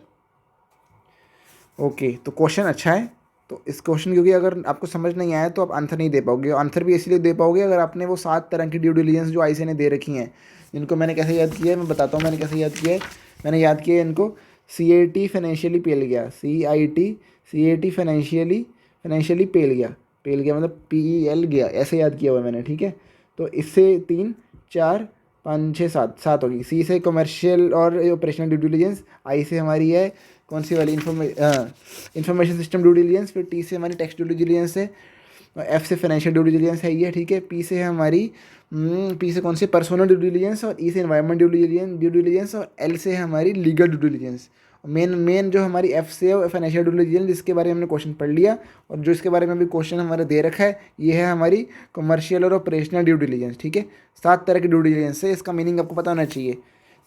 Okay तो क्वेश्चन अच्छा है, तो इस क्वेश्चन क्योंकि अगर आपको समझ नहीं आया तो आप आंसर नहीं दे पाओगे, आंसर भी इसलिए दे पाओगे अगर आपने वो 7 तरह की ड्यू डिलिजेंस जो आईसीए ने दे रखी हैं, जिनको मैंने कैसे याद किया है मैं बताता हूँ। मैंने कैसे याद किया है, मैंने याद किया है इनको CAT फाइनेंशियली पेल गया, CAT फाइनेंशियली पेल गया मतलब PEL गया, ऐसे याद किया हुआ है मैंने, ठीक है। तो इससे 3 4 5 6 7 होगी। सी से कमर्शियल और ऑपरेशनल ड्यू डिलिजेंस, आई से हमारी है कौन सी वाली इंफॉर्मेशन सिस्टम ड्यू डिलिजेंस, फिर टी से हमारी टेक्स्ट ड्यू डिलिजेंस है, एफ से फाइनेंशियल ड्यू डिलिजेंस है ये, ठीक है। पी से है हमारी पी से कौन सी पर्सनल ड्यू डिलिजेंस, और ई से एनवायरमेंट ड्यू डिलिजेंस, और एल से है हमारी लीगल ड्यू डिलिजेंस। मेन जो हमारी एफ से है फाइनेंशियल ड्यू डिलिजेंस, जिसके बारे में हमने क्वेश्चन पढ़ लिया, और जो इसके बारे में भी क्वेश्चन हमारा दे रखा है ये है हमारी कमर्शियल और ऑपरेशनल ड्यू डिलिजेंस, ठीक है। 7 तरह की ड्यू डिलिजेंस है, इसका मीनिंग आपको पता होना चाहिए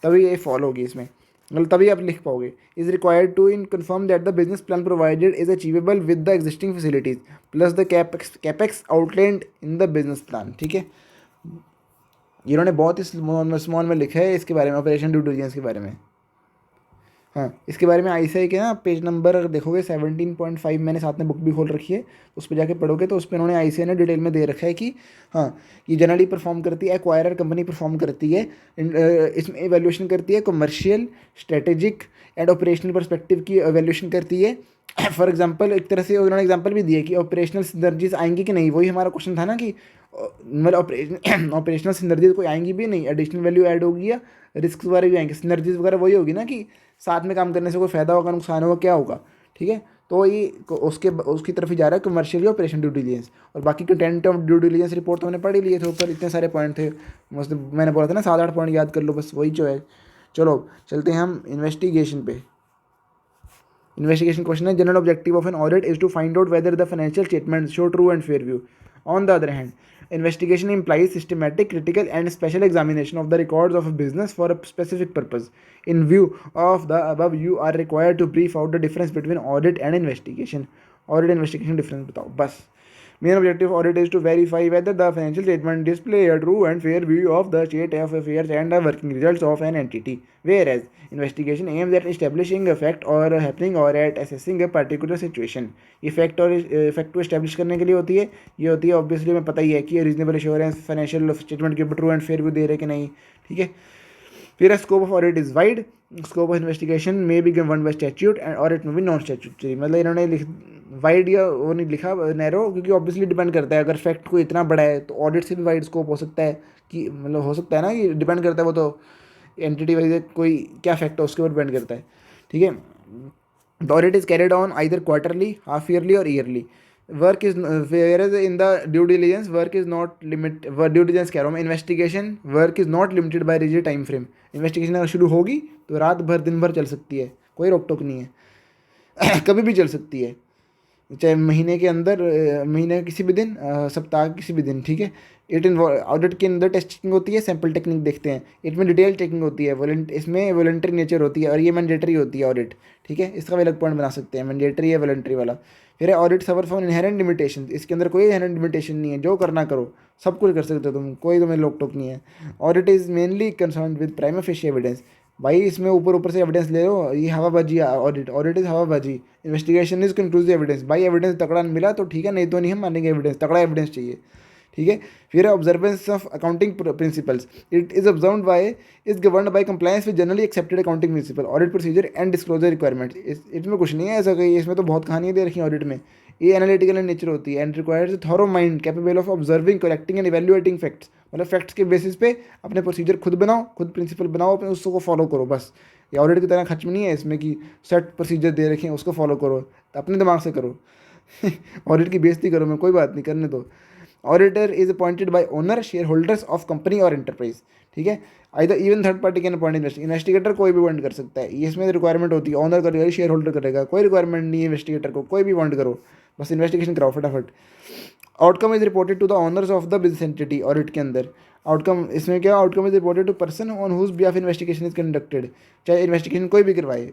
तभी ये फॉलो होगी इसमें, मतलब तभी आप लिख पाओगे। Is required to in confirm that the business plan provided is achievable with the existing facilities plus the capex outlined in the business plan, ठीक है। इन्होंने बहुत ही स्मॉल में लिखा है इसके बारे में, ऑपरेशन ड्यू डिलिजेंस के बारे में। हाँ, इसके बारे में आईसीआई के ना पेज नंबर अगर देखोगे 17.5, मैंने साथ में बुक भी खोल रखी है, उस पर जाके पढ़ोगे तो उस पर उन्होंने आईसीआई ने डिटेल में दे रखा है कि हाँ ये जनरली परफॉर्म करती है, एक्वायरर कंपनी परफॉर्म करती है, इसमें एवेल्यूशन करती है, commercial, strategic and operational perspective की एवेल्यूशन करती है। फॉर एग्जांपल एक तरह से उन्होंने एग्जांपल भी दिया कि ऑपरेशनल सिनर्जीज आएंगी कि नहीं, वही हमारा क्वेश्चन था ना कि मतलब ऑपरेशनल सिनर्जीज कोई आएंगी भी नहीं, एडिशनल वैल्यू ऐड होगी या रिस्क वगैरह भी आएंगे, सिनर्जीज वगैरह वही होगी ना कि साथ में काम करने से कोई फ़ायदा होगा नुकसान होगा क्या होगा, ठीक है। तो ये उसकी तरफ ही जा रहा है, कमर्शियल ऑपरेशन ड्यू डिलिजेंस। और बाकी content of due diligence report तो हमने पढ़ ही लिए थे, ऊपर इतने सारे पॉइंट थे, मतलब मैंने बोला था ना 7-8 पॉइंट याद कर लो बस, वही जो है। चलो चलते हैं हम इन्वेस्टिगेशन पे। इन्वेस्टिगेशन क्वेश्चन है, general objective of an audit is to find out whether the financial statement show true and fair view. On the other hand, investigation implies systematic, critical, and special examination of the records of a business for a specific purpose. In view of the above, you are required to brief out the difference between audit and investigation. Audit and investigation difference बताओ बस। Main objective of audit is to verify whether the financial statement display a true and fair view of the state of affairs and the working results of an entity, whereas investigation aims at establishing a fact or a happening or at assessing a particular situation. ये फैक्ट और फैक्ट को इस्टेब्लिश करने के लिए होती है, ये होती है ऑब्वियसली हमें पता ही है कि रीजनेबल एश्योरेंस फाइनेंशियल स्टेटमेंट के ऊपर ट्रू एंड फेयर व्यू दे रहे कि नहीं, ठीक है। फिर scope of audit is wide, scope of investigation may be govern by statute and audit में भी नॉन स्टैट्यूटरी। मतलब इन्होंने वाइड या वो नहीं लिखा नैरो, क्योंकि ऑब्वियसली डिपेंड करता है, अगर फैक्ट को इतना बड़ा है तो ऑडिट से भी वाइड स्कोप हो सकता है, कि मतलब हो सकता है ना, कि डिपेंड करता है, वो तो एंटिटी वाइज कोई क्या फैक्ट है उसके ऊपर डिपेंड करता है, ठीक है। The audit is carried on either quarterly, half yearly or yearly. Work is whereas in the due diligence work is not due diligence कह रहा हूँ मैं, investigation work is not limited by rigid time frame. Investigation अगर शुरू होगी तो रात भर दिन भर चल सकती है, कोई रोक टोक नहीं है कभी भी चल सकती है, चाहे महीने के अंदर, महीने किसी भी दिन, सप्ताह किसी भी दिन, ठीक है। ऑडिट के अंदर टेस्टिंग होती है, सैम्पल टेक्निक देखते हैं, इसमें डिटेल टेकिंग होती है, इसमें वॉलंटरी नेचर होती है, और ये मैंडेटरी होती है ऑडिट, ठीक है। इसका भी अलग पॉइंट बना सकते हैं, मैंडेटरी या वॉलंटरी वाला। फिर audit suffer from inherent limitation, इसके अंदर कोई इनहेरेंट लिमिटेशन नहीं है, जो करना करो, सब कुछ कर सकते हो तुम, कोई तुम्हें रोक टोक नहीं है। Audit is mainly concern with prima facial evidence, भाई इसमें ऊपर से एविडेंस ले लो, ये हवाबाजी ऑडिट इज हवाबाजी। इन्वेस्टिगेशन इज कंक्लूसिव एविडेंस, भाई एविडेंस तगड़ा मिला तो ठीक है, नहीं तो नहीं हम मानेंगे, एविडेंस तगड़ा एविडेंस चाहिए, ठीक है। फिर observance of accounting principles, it is observed bye is governed bye compliance with generally accepted accounting principle, audit procedure and disclosure requirement. इसमें कुछ नहीं है ऐसा कहीं, इसमें तो बहुत कहानियाँ दे रखी हैं ऑडिट में। ये एनालिटिकल इन नेचर होती है and requires thorough mind capable of observing, collecting and evaluating facts. मतलब फैक्ट्स के बेसिस पे अपने प्रोसीजर खुद बनाओ, खुद प्रिंसिपल बनाओ, अपने उसको फॉलो करो बस। ये ऑडिट की तरह खर्च में नहीं है इसमें कि सेट प्रोसीजर दे रखे हैं उसको फॉलो करो, तो अपने दिमाग से करो ऑडिट की बेइज्जती करो, मैं कोई बात नहीं, करने दो। Auditor is appointed by owner, share holders of company और एंटरप्राइज, ठीक है। Either even third party can appoint investigator, कोई भी अपॉइंट कर सकता है, ये इसमें रिक्वायरमेंट होती है, ओनर करेगा, शेयर होल्डर करेगा, कोई रिक्वायरमेंट नहीं है इन्वेस्टिगेटर को, कोई भी अपॉइंट करो, बस इन्वेस्टिगेशन कराओ फटाफट। Outcome is reported to the owners of the business entity, audit के अंदर आउटकम, इसमें क्या, outcome is reported to person on whose behalf investigation is conducted, चाहे इन्वेस्टिगेशन कोई भी करवाए,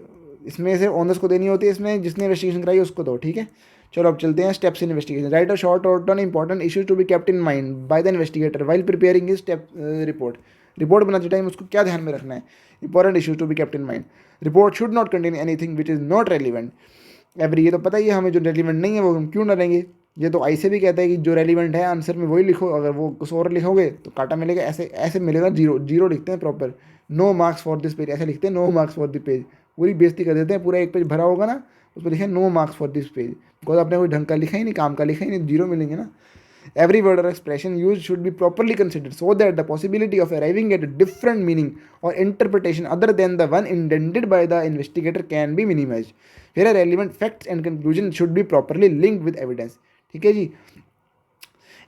इसमें सिर्फ ओनर्स को देनी होती है, इसमें जिसने इन्वेस्टिगेशन कराई उसको दो, ठीक है। चलो अब चलते हैं steps in investigation. Write a short note on important issues to be kept in mind by the investigator while preparing his step report. Report बनाते टाइम उसको क्या ध्यान में रखना है, important issues to be kept in mind. Report should not contain anything which is not relevant every, ये तो पता ही है हमें, जो रेलिवेंट नहीं है वो हम क्यों डालेंगे, ये तो आई से भी कहता है कि जो रेलिवेंट है आंसर में वही लिखो, अगर वो कुछ और लिखोगे तो काटा मिलेगा, ऐसे ऐसे मिलेगा जीरो, जीरो लिखते हैं proper, no marks for this page, ऐसे लिखते हैं no marks for this page, पूरी बेइज्जती कर देते हैं, पूरा एक पेज भरा होगा ना उस पर लिखे no marks for this page, because आपने कोई ढंग का लिखा ही नहीं, काम का लिखा ही नहीं, जीरो मिलेंगे ना। Every word or expression used should be properly considered so that the possibility of arriving at a different meaning or interpretation other than the one intended by the investigator can be minimized. Here relevant facts and conclusions should be properly linked with evidence. ठीक है जी,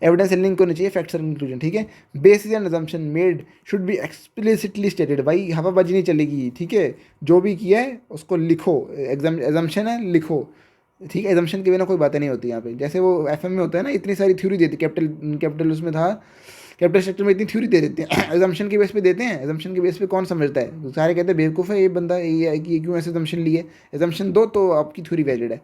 एविडेंस से लिंक होनी चाहिए फैक्ट्स और कंक्लूजन, ठीक है। Basis and assumption made should be explicitly stated, भाई हवाबाजी नहीं चलेगी, ठीक है, जो भी किया है उसको लिखो, एग्जाम्पशन है लिखो, ठीक है। एजम्पशन के बिना कोई बातें नहीं होती यहाँ पे, जैसे वो एफएम में होता है ना, इतनी सारी थ्योरी देती, कैपिटल उसमें था, कैपिटल स्ट्रक्चर में इतनी थ्योरी दे देते हैं, एजम्पशन के बेस पे देते हैं, एजम्पन के बेस पे कौन समझता है, तो सारे कहते हैं बेवकूफ़ है ये बंदा, ये है कि ये क्यों ऐसे एजम्पन लिए, एजम्पन दो तो आपकी थ्योरी वैलिड है।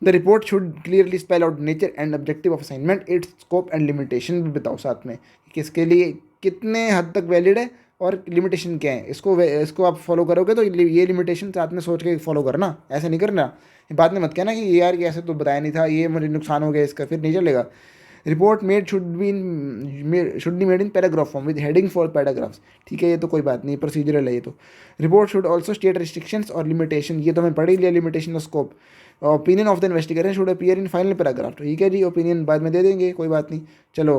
The report should clearly spell out nature and objective of assignment, it's scope and limitation भी बताओ साथ में, किसके लिए कितने हद तक वैलिड है और लिमिटेशन क्या है, इसको आप फॉलो करोगे तो ये लिमिटेशन साथ में सोच के फॉलो करना, ऐसे नहीं करना, बाद में मत कहना कि ये यार ये ऐसे तो बताया नहीं था, ये मुझे नुकसान हो गया इसका, फिर नहीं चलेगा। Report made should be made in paragraph form with heading for paragraphs, ठीक है, ये तो कोई बात नहीं, प्रोसीजरल है ये तो। Report should also state restrictions और लिमिटेशन, ये तो मैं पढ़ ही लिया, limitation of scope. Opinion of the investigator should appear in final paragraph, ठीक है जी, ओपिनियन बाद में दे देंगे, कोई बात नहीं। चलो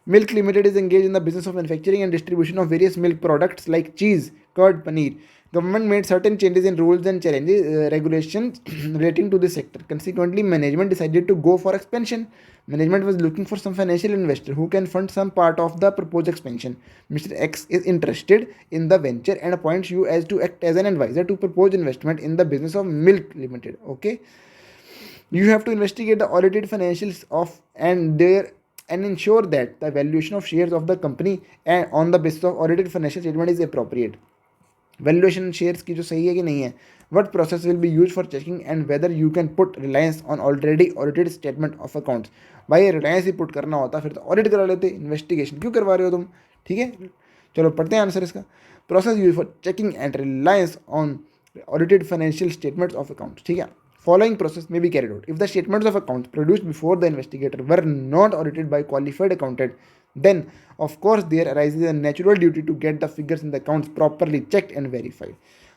Milk Limited is engaged in the business of manufacturing and distribution of various milk products like cheese, curd, paneer. Government made certain changes in rules and challenges regulations relating to this sector. Consequently, management decided to go for expansion. Management was looking for some financial investor who can fund some part of the proposed expansion. Mr. X is interested in the venture and appoints you as to act as an advisor to propose investment in the business of Milk Limited. Okay, you have to investigate the audited financials of and ensure that the valuation of shares of the company and on the basis of audited financial statement is appropriate. Valuation shares की जो सही है कि नहीं है. What process will be use for checking and whether you can put reliance on already audited statement of accounts. भाई रिलायंस ही पुट करना होता फिर तो ऑडिट करा लेते, इन्वेस्टिगेशन क्यों करवा रहे हो तुम. ठीक है, चलो पढ़ते हैं आंसर इसका. Process use for checking and reliance on audited financial statements of accounts. ठीक है, following process may be carried out if the statements of accounts produced before the investigator were not audited by qualified accountant. Then of course there arises a natural duty to get the figures in the accounts properly checked and verified.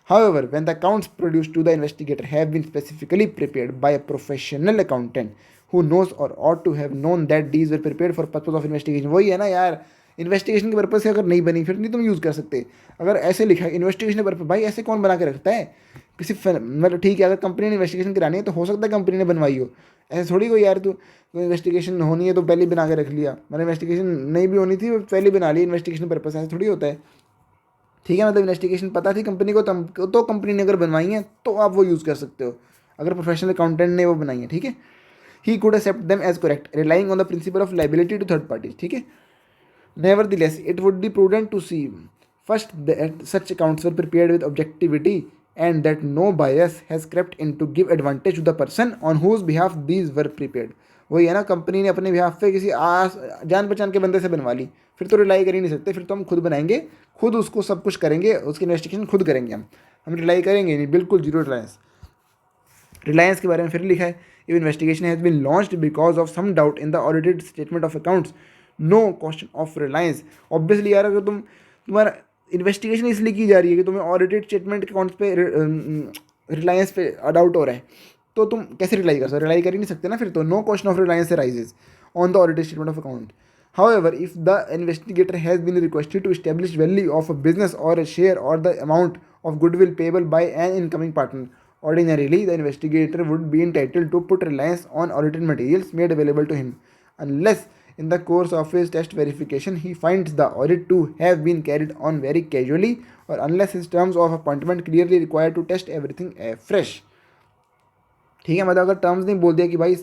However, when the accounts produced to the investigator have been specifically prepared by a professional accountant who knows or ought to have known that these were prepared for purpose of investigation, वही है ना यार, इन्वेस्टिगेशन के पर्पज से अगर नहीं बनी फिर नहीं तुम यूज़ कर सकते. अगर ऐसे लिखा है इन्वेस्टिगेशन के पर्पज, भाई ऐसे कौन बना के रखता है किसी मतलब. ठीक है, अगर कंपनी ने इन्वेस्टिगेशन करानी है तो हो सकता है कंपनी ने बनवाई हो. ऐसे थोड़ी कोई यार तू इन्वेस्टिगेशन होनी है तो पहले ही बना के रख लिया, मतलब इन्वेस्टिगेशन नहीं भी होनी थी पहले ही बना ली इन्वेस्टिगेशन पर्पज, ऐसे थोड़ी होता है. ठीक है, मतलब इन्वेस्टिगेशन पता थी कंपनी को तो कंपनी ने अगर बनवाई है तो आप वो यूज़ कर सकते हो अगर प्रोफेशनल अकाउंटेंट ने वो बनाई है. ठीक है, he could accept them as correct relying on the principle of liability to third parties. ठीक है, nevertheless it would be prudent to see first that such accounts were prepared with objectivity and that no bias has crept in to give advantage to the person on whose behalf these were prepared. वही है ना, कंपनी ने अपने बिहाफ पे किसी जान पहचान के बंदे से बनवा ली, फिर तो रिलाई कर ही नहीं सकते, फिर तो हम खुद बनाएंगे, खुद उसको सब कुछ करेंगे, उसकी इन्वेस्टिगेशन खुद करेंगे. हम रिलाई करेंगे नहीं, बिल्कुल जीरो रिलायंस. रिलायंस के बारे में फिर लिखा है, if investigation has been launched because of some doubt in the audited statement of accounts no question of reliance. Obviously यार, अगर तुम्हारा इन्वेस्टिगेशन इसलिए की जा रही है कि तुम्हें ऑडिटेड स्टेटमेंट के अकाउंट्स पे रिलायंस पे डाउट हो रहा है, तो तुम कैसे रिलाई कर सकते, रिलाई कर ही नहीं सकते ना फिर तो. No question of reliance arises on the audited statement of account. However, if the investigator has been requested to establish value of a business or a share or the amount of goodwill payable by an incoming partner, ordinarily the investigator would be entitled to put reliance on audited materials made available to him, unless in the course of his test verification he finds the audit to have been carried on very casually, or unless his terms of appointment clearly require to test everything afresh. ठीक है, मतलब अगर टर्म्स नहीं बोल दिया कि भाई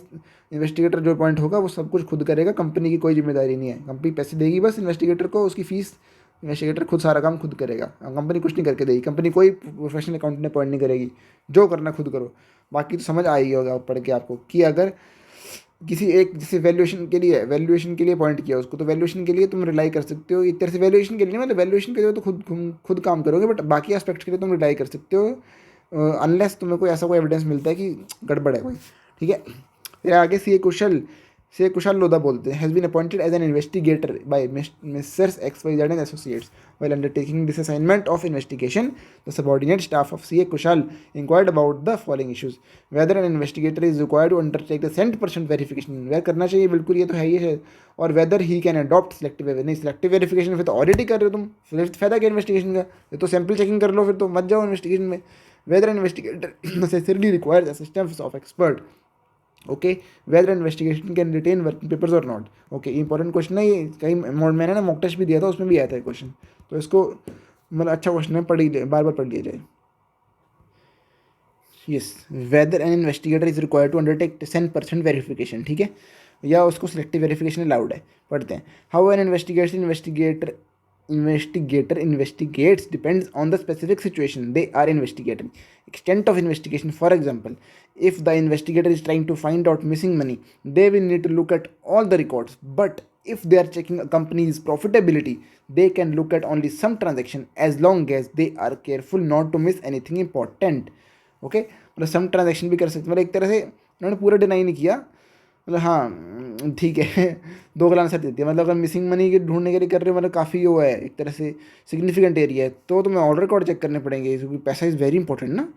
इन्वेस्टिगेटर जो पॉइंट होगा वो सब कुछ खुद करेगा, कंपनी की कोई जिम्मेदारी नहीं है, कंपनी पैसे देगी बस इन्वेस्टिगेटर को, उसकी फीस, इन्वेस्टिगेटर खुद सारा काम खुद करेगा, कंपनी कुछ नहीं करके देगी, कंपनी कोई प्रोफेशनल अकाउंटेंट ने अपॉइंट नहीं करेगी, जो करना खुद करो. बाकी तो समझ आई होगा पढ़ के आपको कि अगर किसी एक जैसे वैल्यूएशन के लिए अपॉइंट किया उसको, तो वैल्यूएशन के लिए तुम रिलाई कर सकते हो. एक तरह से वैल्यूएशन के लिए मतलब वैल्यूएशन के लिए तो खुद काम करोगे, बट बाकी एस्पेक्ट्स के लिए तुम रिलाई कर सकते हो अनलेस तुम्हें कोई ऐसा कोई एविडेंस मिलता है कि गड़बड़ है कोई. ठीक है, फिर आगे सी कुशाल लोधा बोलते हैं, has been appointed as an investigator by misters XYZ and associates while undertaking this assignment of investigation. The subordinate staff of CA Kushal inquired about the following issues: whether an investigator is required to undertake the 100% verification, वह करना चाहिए बिल्कुल, ये तो है ही है, और whether he can adopt selective नहीं, selective verification फिर तो ऑडिट ही कर रहे हो तुम, फिर फायदा क्या इन्वेस्टिगेशन का, ये तो सैम्पल चेकिंग कर लो, फिर तो मत जाओ इन्वेस्टिगेशन में. whether an investigator necessarily requires assistance of expert. Okay, whether investigation can retain working papers और नॉट. ओके, इंपॉर्टेंट क्वेश्चन है ये, कहीं मैंने ना मॉक टेस्ट भी दिया था, उसमें भी आया था ये क्वेश्चन, तो इसको मतलब अच्छा क्वेश्चन है, पढ़ ही बार बार पढ़ लिया जाए. Yes, whether an investigator is required to undertake 10% verification. ठीक है, या उसको सिलेक्टिव वेरिफिकेशन अलाउड है. पढ़ते हैं, how an investigator investigates depends on the specific situation they are investigating. Extent of investigation, for example, if the investigator is trying to find out missing money, they will need to look at all the records, but if they are checking a company's profitability, they can look at only some transaction as long as they are careful not to miss anything important. Okay, मतलब सम ट्रांजेक्शन भी कर सकते, मतलब एक तरह से उन्होंने पूरा डिनाई नहीं किया, मतलब हाँ ठीक है, दो गला आंसर देती है. मतलब अगर मिसिंग मनी के ढूंढने के लिए कर रहे हो, मतलब काफ़ी वो है एक तरह से सिग्निफिकेंट एरिया है, तो तुम्हें ऑर्डर रिकॉर्ड चेक करने पड़ेंगे क्योंकि पैसा इज़ वेरी इंपॉर्टेंट ना.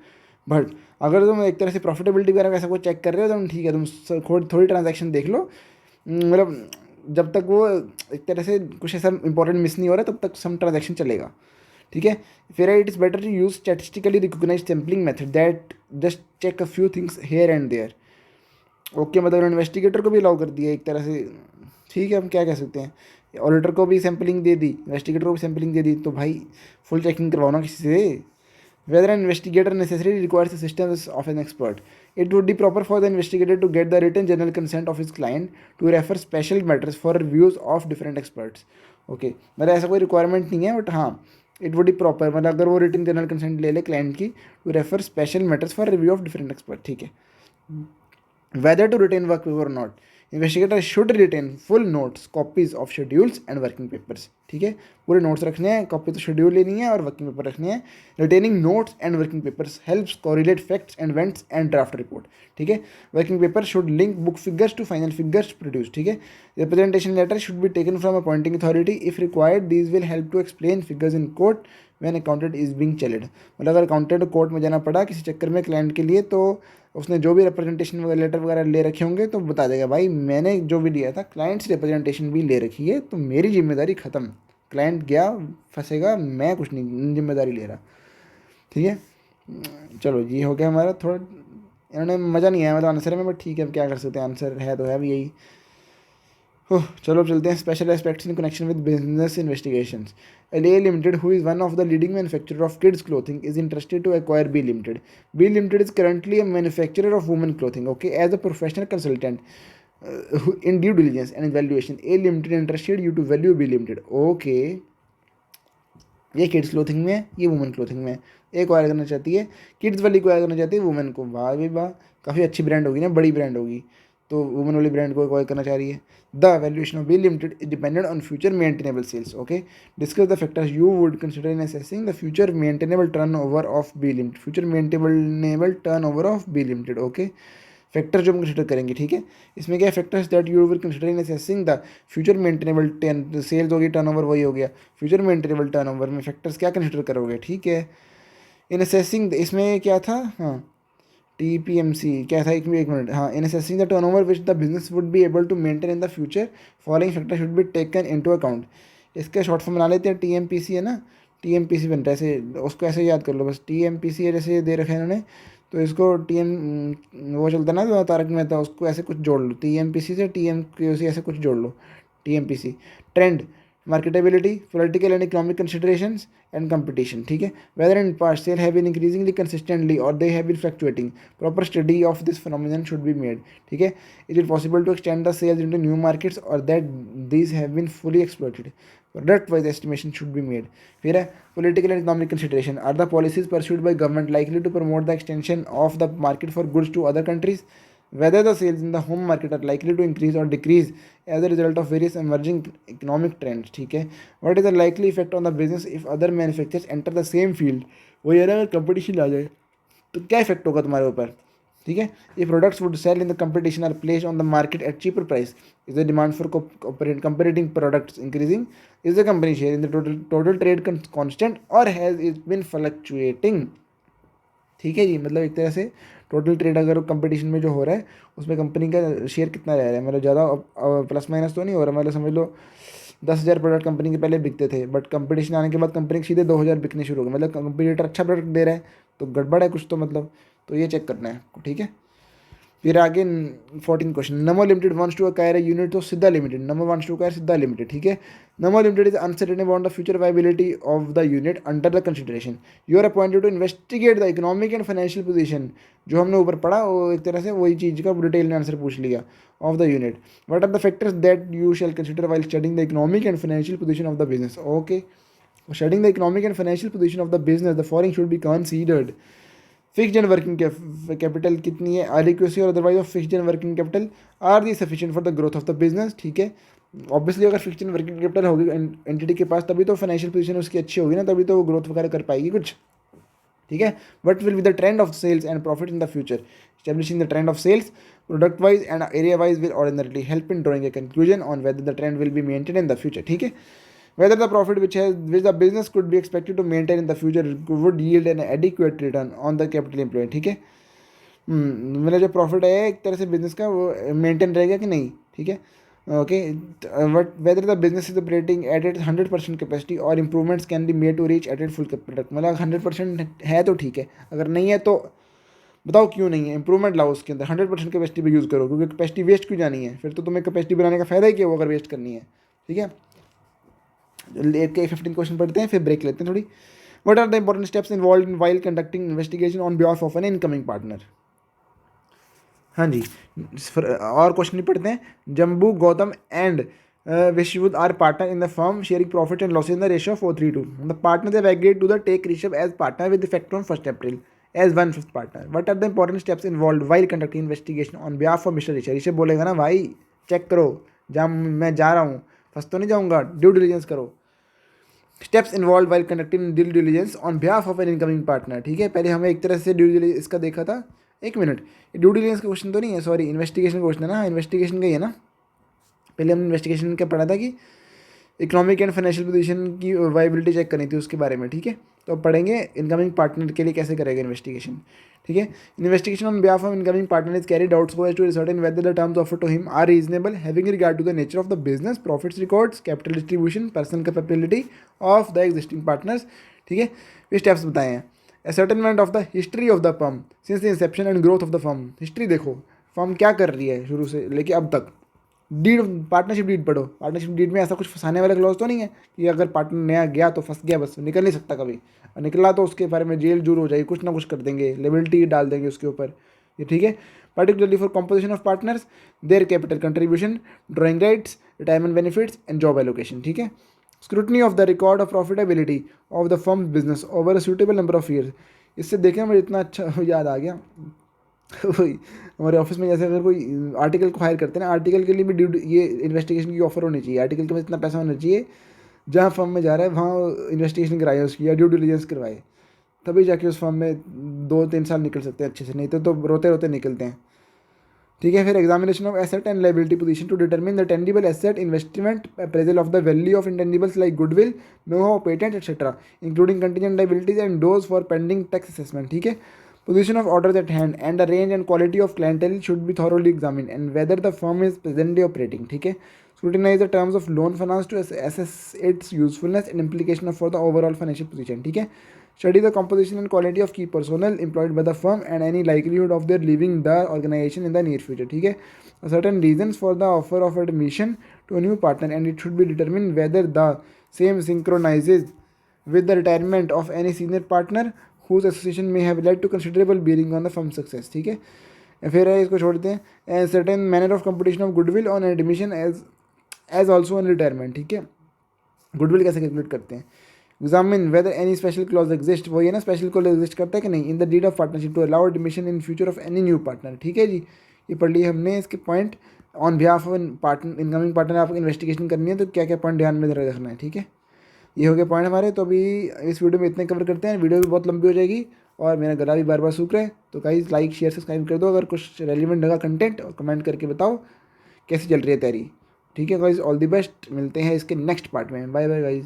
बट अगर तुम एक तरह से प्रॉफिटेबिलिटी वगैरह ऐसा कुछ चेक कर रहे हो तो ठीक है, तुम थोड़ी ट्रांजैक्शन देख लो, मतलब जब तक वो एक तरह से कुछ ऐसा इंपॉर्टेंट मिस नहीं हो रहा तब तक सम ट्रांजेक्शन चलेगा, ठीक है। फिर it is better to use statistically recognise sampling method that just check a few things here and there. Okay, मतलब इन्वेस्टिगेटर को भी अलाउ कर दिया एक तरह से, ठीक है, हम क्या कह सकते हैं। ऑडिटर को भी सैम्पलिंग दे दी, इन्वेस्टिगेटर को भी सैम्पलिंग दे दी, तो भाई फुल चेकिंग करवाओ ना किसी से। Whether an investigator necessarily requires the assistance of an expert, it would be proper for the investigator to get the written general consent of his client to refer special matters for reviews of different experts. Okay, मतलब ऐसा कोई रिक्वायरमेंट नहीं है, बट हाँ इट वुड बी प्रॉपर, मतलब अगर वो रिटन जनरल कंसेंट ले ले क्लाइंट की to refer special matters for review of different expert, ठीक है। Whether to retain work paper or not, investigator should retain full notes, copies of schedules and working papers, ठीक है। पूरे नोट्स रखने हैं, कॉपी तो शेड्यूल लेनी है और वर्किंग पेपर रखने हैं। Retaining notes and working papers helps correlate facts and events and draft report, ठीक है। Working paper should link book figures to final figures produce, ठीक है। Representation letter should be taken from appointing authority if required, these will help to explain figures in court when accountant is being challenged. मतलब अगर अकाउंटेंट कोर्ट में जाना पड़ा किसी चक्कर में क्लाइंट के लिए, तो उसने जो भी रिप्रेजेंटेशन वगैरह लेटर वगैरह ले रखे होंगे तो बता देगा भाई मैंने जो भी लिया था क्लाइंट से रिप्रेजेंटेशन भी ले रखी है, तो मेरी जिम्मेदारी ख़त्म। क्लाइंट गया फंसेगा, मैं कुछ नहीं जिम्मेदारी ले रहा, ठीक है। चलो जी, हो गया हमारा। थोड़ा इन्होंने मज़ा नहीं आया मतलब आंसर में, बट ठीक है, अब क्या कर सकते हैं, आंसर है तो है भी यही। ओह, चलो अब चलते हैं special aspects in connection with business investigations. LA Limited, who is one of the leading manufacturer of kids clothing, is interested to acquire B Limited. B Limited is currently a manufacturer of women clothing. Okay, as a professional consultant in due diligence and evaluation, A Limited interested you to value B Limited. Okay, ये किड्स क्लोथिंग में है, ये वुमेन क्लोथिंग में है। एक एक्वायर करना चाहती है किड्स वाली को, एक्वायर करना चाहती है वुमेन को। वाह भाई वाह, काफ़ी अच्छी ब्रांड होगी ना, बड़ी ब्रांड होगी, तो वुमेन वाली ब्रांड को एक्वायर करना चाह रही है। The valuation of B limited is dependent on future maintainable sales. Okay, discuss the factors you would consider in assessing the future maintainable turnover of B limited. Future maintainable turnover of B limited. Okay, factor जो हम कंसिडर करेंगे, ठीक है। इसमें क्या है, factors that you will consider in assessing the future maintainable sales होगी, टर्नओवर वही हो गया। फ्यूचर मेंटेनेबल टर्नओवर में फैक्टर्स क्या कंसिडर करोगे, ठीक है। इन असेसिंग, इसमें क्या था, हाँ TPMC क्या था, एक मिनट, हाँ। In assessing the turnover which the business would be able to maintain in the future, following factor should be taken into account. इसका शॉर्ट फॉर्म बना लेते हैं, TMPC है ना, TMPC बनता है ऐसे, उसको ऐसे याद कर लो बस। TMPC है, जैसे दे रखे हैं इन्होंने, तो इसको वो चलता ना जो तारक मेहता, उसको ऐसे कुछ जोड़ लो, TMPC से TMQC ऐसे कुछ जोड़ लो। TMPC trend, marketability, political and economic considerations and competition, ठीक है। Whether in past sale have been increasingly consistently और they have been fluctuating, proper study of this phenomenon should be made, ठीक है। Is it possible to extend the sales into new markets और that these have been fully exploited, product wise estimation should be made. फिर है political and economic consideration, are the policies pursued by government likely to promote the extension of the market for goods to other countries, whether the sales in the home market are likely to increase or decrease as a result of various emerging economic trends, ठीक है। what is the likely effect on the business if other manufacturers enter the same field, वो ये ना अगर कंपटीशन आ जाए तो क्या इफेक्ट होगा तुम्हारे ऊपर, ठीक है। ये products would sell in the competition are placed on the market at cheaper price, is the demand for comparative products increasing, is the company share in the total trade constant और हैज इट बिन फ्लक्चुएटिंग, ठीक है जी। मतलब एक तरह से टोटल ट्रेड अगर कंपटीशन में जो हो रहा है उसमें कंपनी का शेयर कितना रह रहा है, मतलब ज़्यादा प्लस माइनस तो नहीं हो रहा। मतलब समझ लो 10,000 प्रोडक्ट कंपनी के पहले बिकते थे, बट कंपटीशन आने के बाद कंपनी के सीधे 2,000 बिकने शुरू हो गए, मतलब कंपटीटर अच्छा प्रोडक्ट दे रहा है तो गड़बड़ है कुछ तो, मतलब तो ये चेक करना है, ठीक है। फिर आगे 14 question, Namo limited wants to acquire a unit of Siddha limited. Namo wants to acquire Siddha limited, ठीक है। Namo limited is uncertain about the future viability of the unit under the consideration, you are appointed to investigate the economic and financial position. जो हमने ऊपर पढ़ा वो एक तरह से वही चीज़ का डिटेल में आंसर पूछ लिया, of the unit. What are the factors that you shall consider while studying the economic and financial position of the business. Okay, studying the economic and financial position of the business, the following should be considered. Fixed and working capital कितनी है, adequacy और otherwise of fixed and working capital are the sufficient for the growth of the business, ठीक है। ऑब्वियसली अगर फिक्स्ड एंड वर्किंग कैपिटल होगी एंटिटी के पास तभी तो फाइनेंशियल पोजीशन उसकी अच्छी होगी ना, तभी तो वो ग्रोथ वगैरह कर पाएगी कुछ, ठीक है। What will be the trend of sales and profit in the future, establishing the trend of sales product wise and area wise will ordinarily help in drawing a conclusion on whether the trend will be maintain in the future, ठीक है। whether the profit which the business could be expected to maintain in the future would yield an adequate return on the capital employed, ठीक है। मतलब जो प्रॉफिट है एक तरह से बिजनेस का वो मेंटेन रहेगा कि नहीं, ठीक है। Okay, but whether the business is operating at its 100% capacity or improvements can be made to reach at its full product. मतलब 100% है तो ठीक है, अगर नहीं है तो बताओ क्यों नहीं है, इंप्रूवमेंट लाओ उसके अंदर, 100% कैपेसिटी पे यूज़ करो, क्योंकि कैपेसिटी वेस्ट क्यों जानी है, फिर तो तुम्हें कैपेसिटी बनाने का फ़ायदा ही क्या हो अगर वेस्ट करनी है। ठीक है, एक के 15 क्वेश्चन पढ़ते हैं, फिर ब्रेक लेते हैं थोड़ी। What are the important steps involve in while conducting investigation on behalf of an incoming partner. हाँ जी, और क्वेश्चन नहीं पढ़ते हैं। Jambu Gautam and Vishwavud are partner in the firm sharing profit and losses in the ratio of 4:3 the partner have agreed to the take Rishabh as partner with effect from 1 April as 1/5 partner. What are the important steps involve while conducting investigation on behalf of mister Rishabh. Rishabh बोलेगा ना भाई चेक करो, जहाँ मैं जा रहा हूँ फंस तो नहीं जाऊँगा, ड्यू डिलिजेंस करो। Steps involve while conducting due diligence on behalf of an incoming partner. ठीक है, पहले हमें एक तरह से ड्यू डिलिजेंस इसका देखा था। एक मिनट, ड्यू डिलिजेंस का क्वेश्चन तो नहीं है, सॉरी इन्वेस्टिगेशन का क्वेश्चन है ना, इन्वेस्टिगेशन का ही है ना। पहले हमने इन्वेस्टिगेशन क्या पढ़ा था कि इकोनॉमिक एंड फाइनेंशियल पोजीशन की वाइबिलिटी चेक करनी थी उसके बारे में। ठीक है, तो अब पढ़ेंगे इनकमिंग पार्टनर के लिए कैसे करेगा इन्वेस्टिगेशन। ठीक है, investigation on behalf of incoming partner is carried out so as to certain whether the terms offered to him are reasonable having regard to the nature of the business, profits records, capital distribution, personal capability of the existing partners. ठीक है, ये स्टेप्स बताए हैं। Ascertainment of the history of the firm since the inception and growth of the firm. History देखो फर्म क्या कर रही है शुरू से लेके अब तक। डीड, पार्टनरशिप डीड पढ़ो, पार्टनरशिप डीड में ऐसा कुछ फंसाने वाला क्लॉज तो नहीं है कि अगर पार्टनर नया गया तो फंस गया, बस निकल नहीं सकता कभी, और निकला तो उसके बारे में जेल जूर हो जाएगी, कुछ ना कुछ कर देंगे, लेबिलिटी डाल देंगे उसके ऊपर। ये ठीक है, particularly for composition of partners, their capital contribution, drawing rights, retirement benefits and job allocation. ठीक है, scrutiny of the record of profitability of the firm business over a suitable number of years. इससे देखें मुझे इतना अच्छा याद आ गया वही हमारे ऑफिस में जैसे अगर कोई आर्टिकल को हायर करते हैं ना, आर्टिकल के लिए भी ड्यू ये इन्वेस्टिगेशन की ऑफर होनी चाहिए, आर्टिकल के पास इतना पैसा होना चाहिए, जहाँ फर्म में जा रहा है वहाँ इन्वेस्टिगेशन कराए उसकी या ड्यू डिलिजेंस करवाए, तभी जाके उस फर्म में 2-3 साल निकल सकते हैं अच्छे से, नहीं तो रोते रोते निकलते हैं। ठीक है, फिर examination of asset and liability position to determine the tangible asset investment appraisal of the value of intangibles like goodwill, know how, patent etcetera including contingent liabilities and those for pending tax assessment. ठीक है, position of orders at hand and the range and quality of clientele should be thoroughly examined and whether the firm is presently operating. ठीक है, scrutinize the terms of loan finance to assess its usefulness and implication for the overall financial position. ठीक है, study the composition and quality of key personnel employed by the firm and any likelihood of their leaving the organization in the near future. ठीक है, certain reasons for the offer of admission to a new partner and it should be determined whether the same synchronizes with the retirement of any senior partner whose association may have led to considerable bearing on the firm's success. ठीक है, फिर है इसको छोड़ते हैं, and certain manner of competition of goodwill on admission as also on retirement. ठीक है, गुडविल कैसे कैलकुलेट करते हैं, examine whether any special clause exist, वो ये ना स्पेशल क्लॉज एग्जिस्ट करता है कि नहीं in the deed of partnership to allow admission in future of any new partner. ठीक है जी, ये पढ़ लिए हमने इसके point. On behalf of partner incoming partner आपको इन्वेस्टिगेशन करनी है तो क्या क्या पॉइंट ध्यान में रखना है। ठीक है, ये हो गए पॉइंट हमारे। तो अभी इस वीडियो में इतने कवर करते हैं, वीडियो भी बहुत लंबी हो जाएगी और मेरा गला भी बार बार सूख रहा है, तो गाइस लाइक शेयर सब्सक्राइब कर दो। अगर कुछ रेलिवेंट लगा कंटेंट और कमेंट करके बताओ कैसी चल रही है तैयारी। ठीक है गाइस, ऑल द बेस्ट, मिलते हैं इसके नेक्स्ट पार्ट में, बाय बाय गाइस।